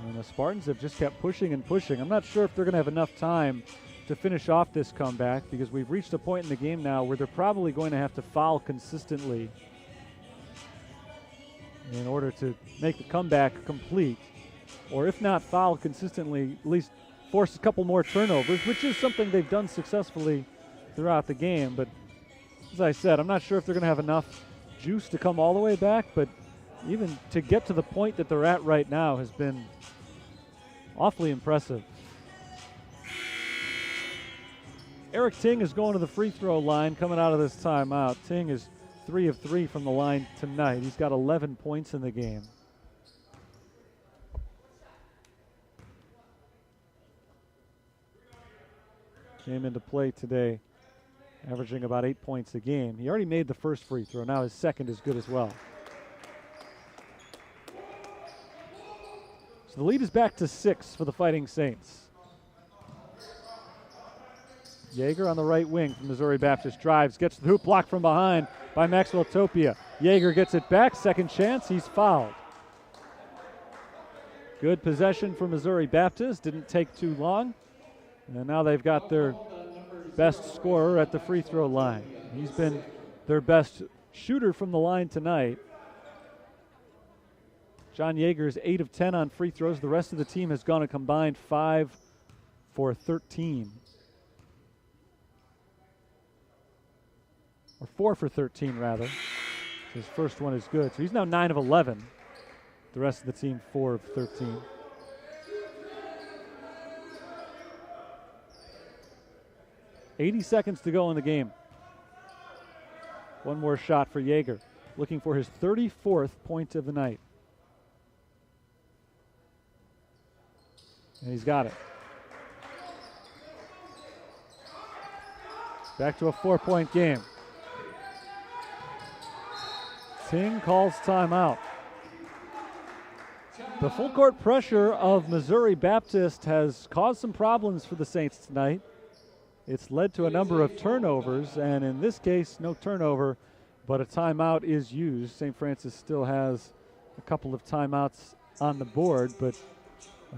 And the Spartans have just kept pushing and pushing. I'm not sure if they're going to have enough time to finish off this comeback, because we've reached a point in the game now where they're probably going to have to foul consistently in order to make the comeback complete. Or if not foul consistently, at least force a couple more turnovers, which is something they've done successfully throughout the game. But as I said, I'm not sure if they're going to have enough juice to come all the way back, but even to get to the point that they're at right now has been awfully impressive. Eric Ting is going to the free throw line coming out of this timeout. Ting is 3 of 3 from the line tonight. He's got 11 points in the game. Came into play today, averaging about 8 points a game. He already made the first free throw. Now his second is good as well. So the lead is back to 6 for the Fighting Saints. Yeager on the right wing from Missouri Baptist drives, gets the hoop blocked from behind by Maxwell Topia. Yeager gets it back, second chance, he's fouled. Good possession for Missouri Baptist, didn't take too long. And now they've got their best scorer at the free throw line. He's been their best shooter from the line tonight. John Yeager is 8 of 10 on free throws. The rest of the team has gone a combined 5 for 13. Or 4 for 13, rather. His first one is good. So he's now 9 of 11. The rest of the team, 4 of 13. .80 seconds to go in the game. One more shot for Yeager, looking for his 34th point of the night. And he's got it. Back to a 4-point game. Ting calls timeout. The full court pressure of Missouri Baptist has caused some problems for the Saints tonight. It's led to a number of turnovers, and in this case, no turnover, but a timeout is used. St. Francis still has a couple of timeouts on the board, but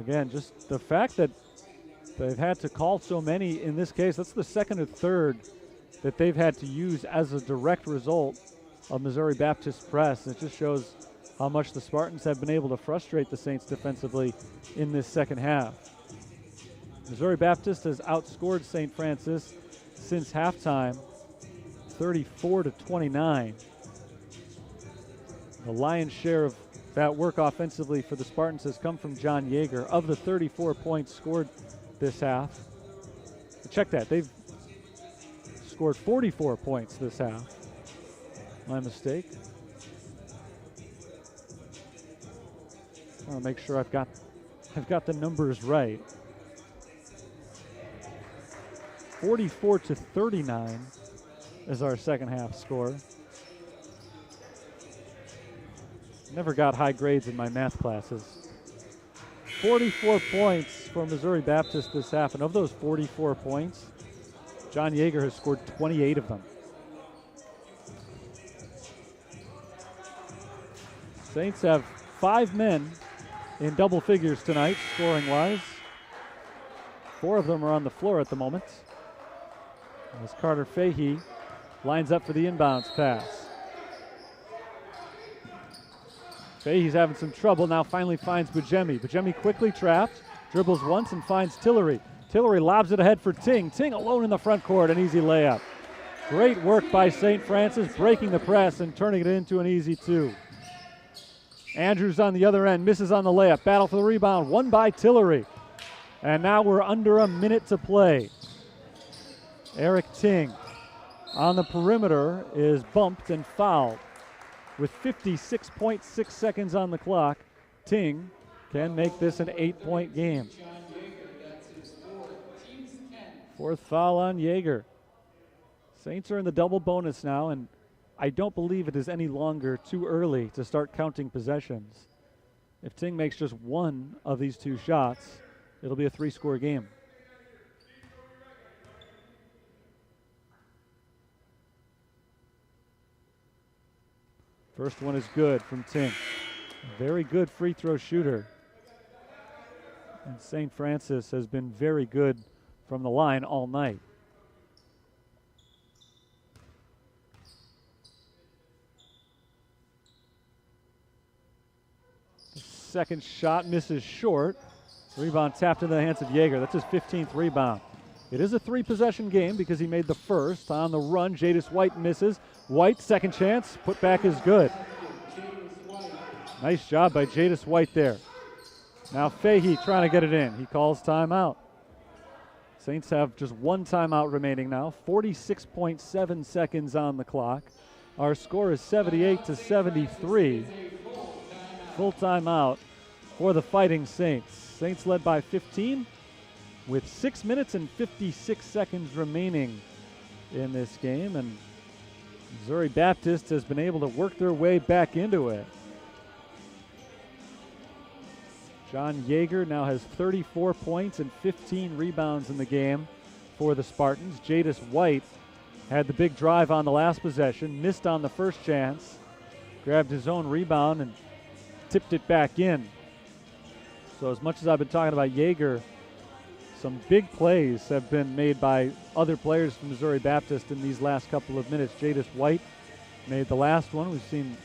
again, just the fact that they've had to call so many in this case, that's the second or third that they've had to use as a direct result of Missouri Baptist press. It just shows how much the Spartans have been able to frustrate the Saints defensively in this second half. Missouri Baptist has outscored St. Francis since halftime, 34-29. The lion's share of that work offensively for the Spartans has come from John Yeager. Of the 34 points scored this half, check that, they've scored 44 points this half. My mistake. I want to make sure I've got the numbers right. 44-39 is our second half score. Never got high grades in my math classes. 44 points for Missouri Baptist this half, and of those 44 points, John Yeager has scored 28 of them. Saints have 5 men in double figures tonight, scoring-wise. 4 of them are on the floor at the moment. As Carter Fahey lines up for the inbounds pass. Fahey's having some trouble, now finally finds Bujemi. Bujemi quickly trapped, dribbles once and finds Tillery. Tillery lobs it ahead for Ting. Ting alone in the front court, an easy layup. Great work by St. Francis, breaking the press and turning it into an easy 2. Andrews on the other end, misses on the layup. Battle for the rebound, won by Tillery. And now we're under a minute to play. Eric Ting on the perimeter is bumped and fouled. With 56.6 seconds on the clock, Ting can make this an 8-point game. 4th foul on Yeager. Saints are in the double bonus now, and I don't believe it is any longer too early to start counting possessions. If Ting makes just one of these 2 shots, it'll be a 3-score game. First one is good from Ting. Very good free throw shooter. And St. Francis has been very good from the line all night. The second shot misses short. Rebound tapped into the hands of Yeager. That's his 15th rebound. It is a 3-possession game because he made the first. On the run, Jadis White misses. White, second chance, put back is good. Nice job by Jadis White there. Now Fahey trying to get it in. He calls timeout. Saints have just 1 timeout remaining now. 46.7 seconds on the clock. Our score is 78-73. Full timeout for the Fighting Saints. Saints led by 15 with 6 minutes and 56 seconds remaining in this game. And Missouri Baptist has been able to work their way back into it. John Yeager now has 34 points and 15 rebounds in the game for the Spartans. Jadis White had the big drive on the last possession, missed on the first chance, grabbed his own rebound and tipped it back in. So as much as I've been talking about Yeager, some big plays have been made by other players from Missouri Baptist in these last couple of minutes. Jadis White made the last one. We've seen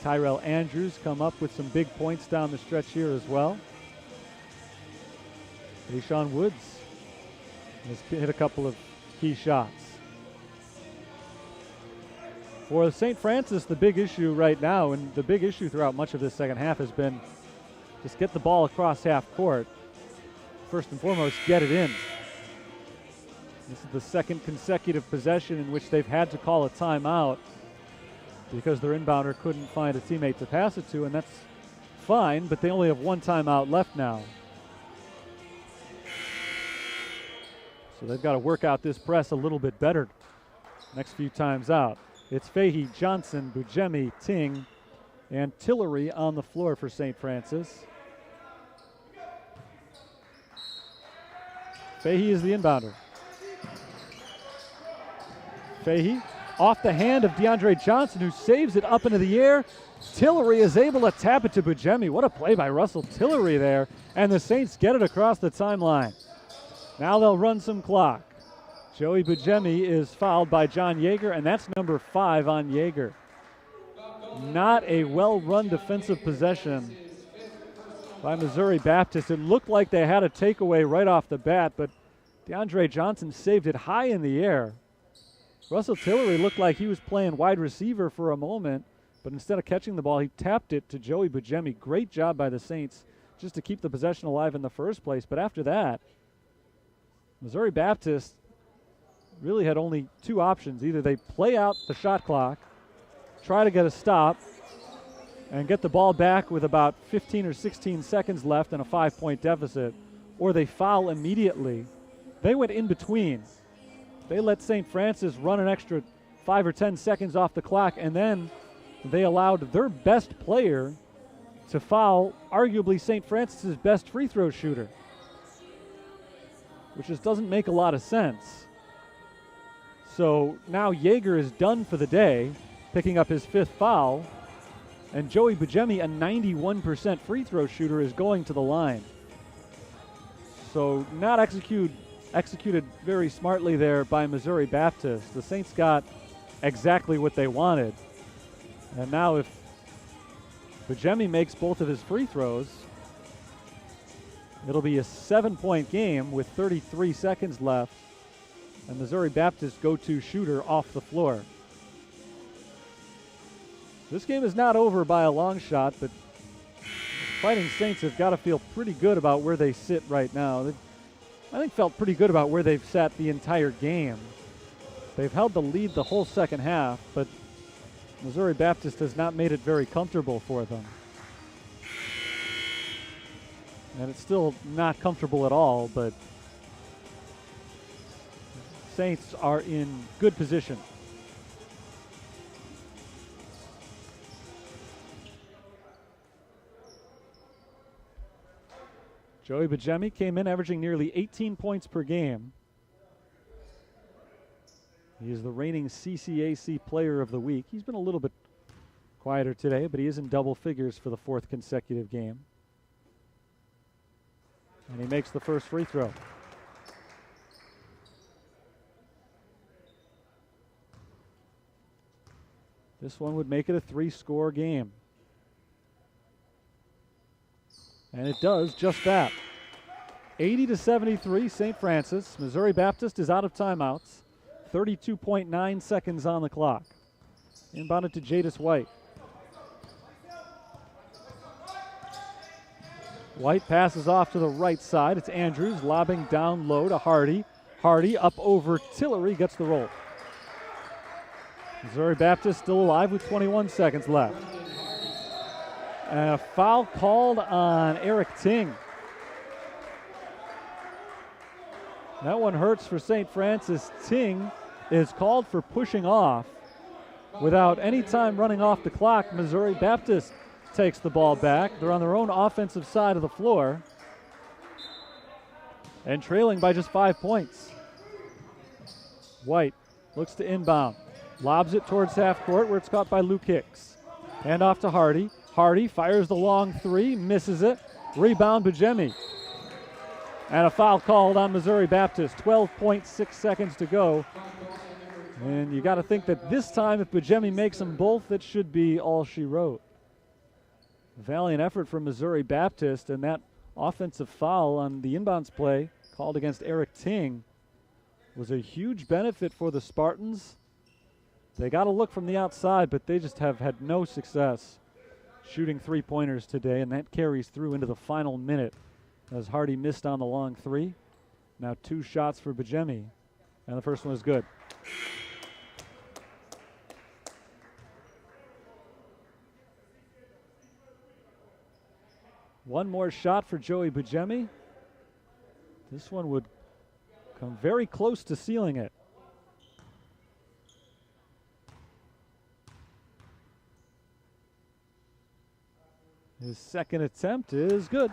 Tyrell Andrews come up with some big points down the stretch here as well. Deshaun Woods has hit a couple of key shots. For St. Francis, the big issue right now, and the big issue throughout much of this second half, has been just get the ball across half court. First and foremost, get it in. This is the second consecutive possession in which they've had to call a timeout because their inbounder couldn't find a teammate to pass it to, and that's fine, but they only have 1 timeout left now. So they've got to work out this press a little bit better next few times out. It's Fahey, Johnson, Bujemi, Ting, and Tillery on the floor for St. Francis. Fahey is the inbounder. Fahey off the hand of DeAndre Johnson, who saves it up into the air. Tillery is able to tap it to Bujemi. What a play by Russell Tillery there. And the Saints get it across the timeline. Now they'll run some clock. Joey Bujemi is fouled by John Yeager, and that's number 5 on Yeager. Not a well-run defensive possession by Missouri Baptist. It looked like they had a takeaway right off the bat, but DeAndre Johnson saved it high in the air. Russell Tillery looked like he was playing wide receiver for a moment, but instead of catching the ball, he tapped it to Joey Bujemi. Great job by the Saints just to keep the possession alive in the first place. But after that, Missouri Baptist really had only 2 options. Either they play out the shot clock, try to get a stop, and get the ball back with about 15 or 16 seconds left and a 5-point deficit, or they foul immediately. They went in between. They let St. Francis run an extra 5 or 10 seconds off the clock, and then they allowed their best player to foul arguably St. Francis's best free throw shooter, which just doesn't make a lot of sense. So now Yeager is done for the day, picking up his 5th foul. And Joey Bujemi, a 91% free throw shooter, is going to the line. So not executed very smartly there by Missouri Baptist. The Saints got exactly what they wanted. And now if Bujemi makes both of his free throws, it'll be a 7-point game with 33 seconds left. And Missouri Baptist go-to shooter off the floor. This game is not over by a long shot, but Fighting Saints have got to feel pretty good about where they sit right now. They've, I think, felt pretty good about where they've sat the entire game. They've held the lead the whole second half, but Missouri Baptist has not made it very comfortable for them. And it's still not comfortable at all, but Saints are in good position. Joey Bujemi came in averaging nearly 18 points per game. He is the reigning CCAC Player of the Week. He's been a little bit quieter today, but he is in double figures for the 4th consecutive game. And he makes the first free throw. This one would make it a 3-score game. And it does just that. 80-73, St. Francis. Missouri Baptist is out of timeouts. 32.9 seconds on the clock. Inbounded to Jadis White. White passes off to the right side. It's Andrews lobbing down low to Hardy. Hardy up over Tillery, gets the roll. Missouri Baptist still alive with 21 seconds left. And a foul called on Eric Ting. That one hurts for St. Francis. Ting is called for pushing off. Without any time running off the clock, Missouri Baptist takes the ball back. They're on their own offensive side of the floor and trailing by just 5 points. White looks to inbound. Lobs it towards half court where it's caught by Luke Hicks. Hand off to Hardy. Hardy fires the long three, misses it. Rebound Bujemi. And a foul called on Missouri Baptist. 12.6 seconds to go. And you got to think that this time, if Bujemi makes them both, that should be all she wrote. Valiant effort from Missouri Baptist, and that offensive foul on the inbounds play called against Eric Ting was a huge benefit for the Spartans. They got a look from the outside, but they just have had no success shooting three-pointers today, and that carries through into the final minute as Hardy missed on the long three. Now 2 shots for Bujemi, and the first one is good. One more shot for Joey Bujemi. This one would come very close to sealing it. His second attempt is good.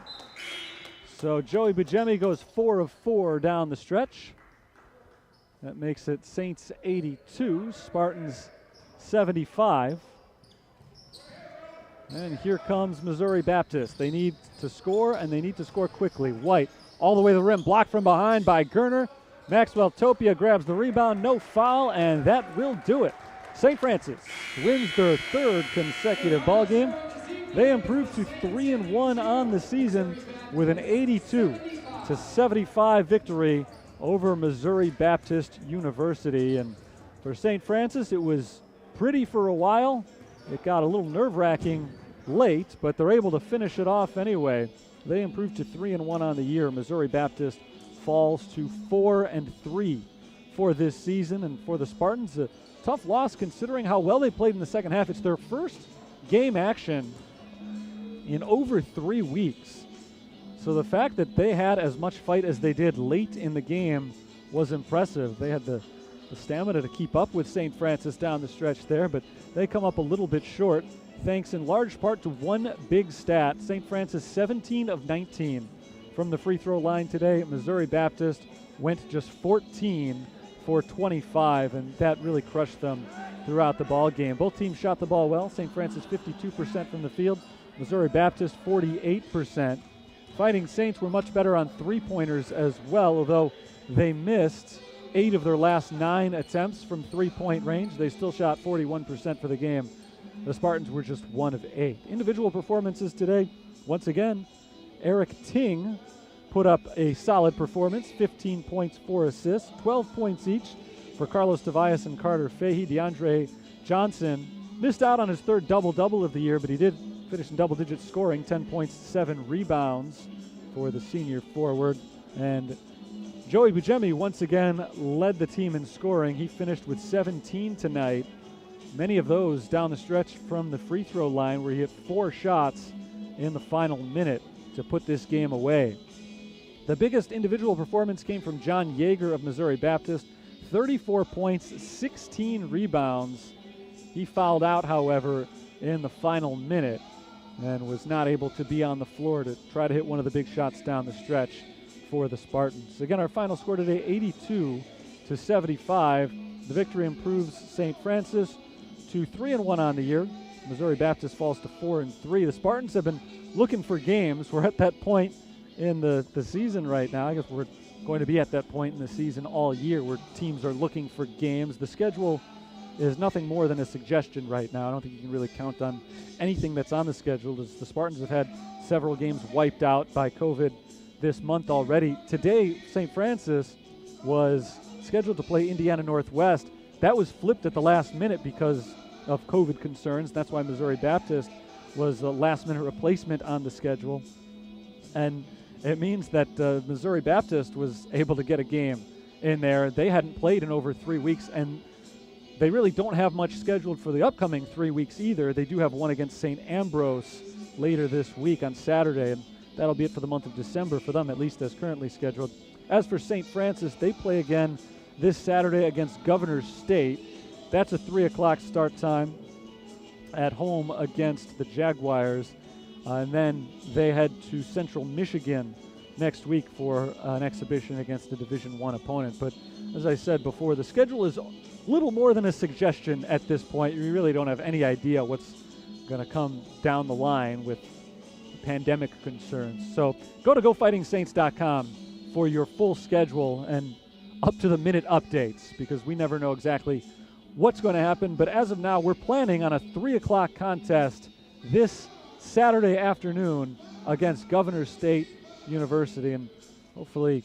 So Joey Bujemi goes 4 of 4 down the stretch. That makes it Saints 82, Spartans 75. And here comes Missouri Baptist. They need to score, and they need to score quickly. White all the way to the rim, blocked from behind by Gerner. Maxwell Topia grabs the rebound, no foul, and that will do it. St. Francis wins their 3rd consecutive ball game. They improve to 3-1 on the season with an 82-75 victory over Missouri Baptist University. And for St. Francis, it was pretty for a while. It got a little nerve-wracking late, but they're able to finish it off anyway. They improved to 3-1 on the year. Missouri Baptist falls to 4-3 for this season. And for the Spartans, a tough loss considering how well they played in the second half. It's their first game action in over 3 weeks. So the fact that they had as much fight as they did late in the game was impressive. They had the stamina to keep up with St. Francis down the stretch there, but they come up a little bit short, thanks in large part to one big stat. St. Francis 17 of 19 from the free throw line today. Missouri Baptist went just 14 for 25, and that really crushed them throughout the ball game. Both teams shot the ball well. St. Francis 52% from the field, Missouri Baptist 48%. Fighting Saints were much better on three-pointers as well, although they missed 8 of their last 9 attempts from three-point range. They still shot 41% for the game. The Spartans were just 1 of 8. Individual performances today, once again, Eric Ting put up a solid performance, 15 points, 4 assists, 12 points each for Carlos Tobias and Carter Fahey. DeAndre Johnson missed out on his 3rd double-double of the year, but he did finish in double-digit scoring, 10 points, 7 rebounds for the senior forward. And Joey Bujemi once again led the team in scoring. He finished with 17 tonight, many of those down the stretch from the free throw line, where he hit 4 shots in the final minute to put this game away. The biggest individual performance came from John Yeager of Missouri Baptist, 34 points, 16 rebounds. He fouled out, however, in the final minute and was not able to be on the floor to try to hit one of the big shots down the stretch for the Spartans. Again, our final score today, 82-75. The victory improves St. Francis to 3-1 on the year. Missouri Baptist falls to 4-3. The Spartans have been looking for games. We're at that point in the season right now. I guess we're going to be at that point in the season all year where teams are looking for games. The schedule is nothing more than a suggestion right now. I don't think you can really count on anything that's on the schedule, as the Spartans have had several games wiped out by COVID this month already. Today, St. Francis was scheduled to play Indiana Northwest. That was flipped at the last minute because of COVID concerns. That's why Missouri Baptist was the last-minute replacement on the schedule. And it means that Missouri Baptist was able to get a game in there. They hadn't played in over 3 weeks, and they really don't have much scheduled for the upcoming 3 weeks either. They do have one against St. Ambrose later this week on Saturday, and that'll be it for the month of December for them, at least as currently scheduled. As for St. Francis, they play again this Saturday against Governors State. That's a 3 o'clock start time at home against the Jaguars. And then they head to Central Michigan next week for an exhibition against a Division I opponent. But as I said before, the schedule is little more than a suggestion at this point. You really don't have any idea what's going to come down the line with pandemic concerns. So go to GoFightingSaints.com for your full schedule and up-to-the-minute updates, because we never know exactly what's going to happen. But as of now, we're planning on a 3 o'clock contest this Saturday afternoon against Governors State University, and hopefully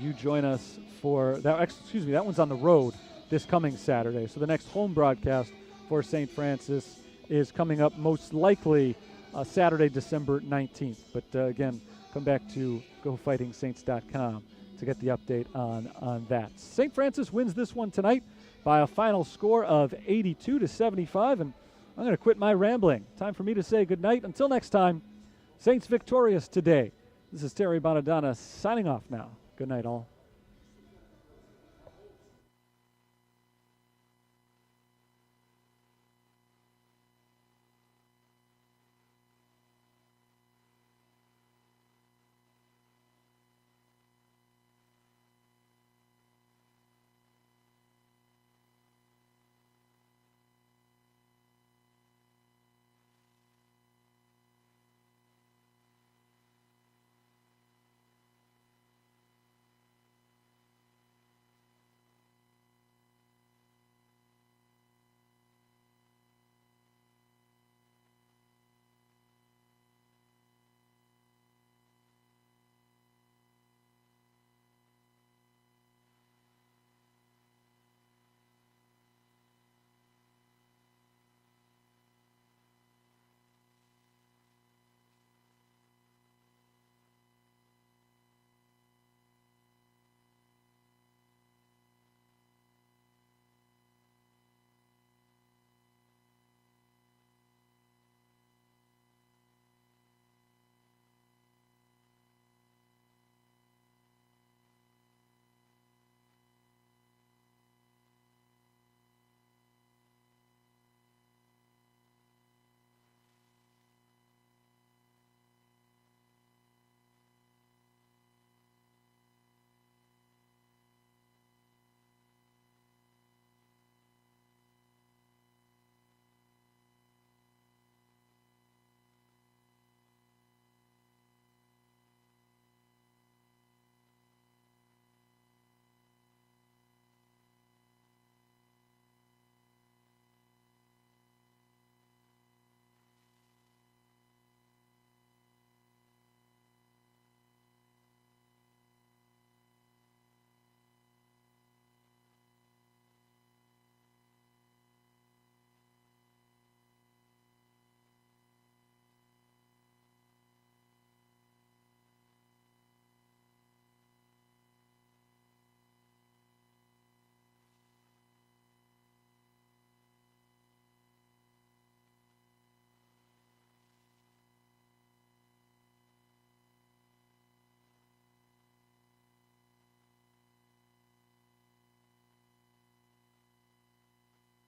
you join us for that. Excuse me, that one's on the road this coming Saturday. So the next home broadcast for St. Francis is coming up most likely Saturday, December 19th. But again, come back to GoFightingSaints.com to get the update on that. St. Francis wins this one tonight by a final score of 82-75, and I'm going to quit my rambling. Time for me to say goodnight. Until next time, Saints victorious today. This is Terry Bonadonna signing off now. Good night, all.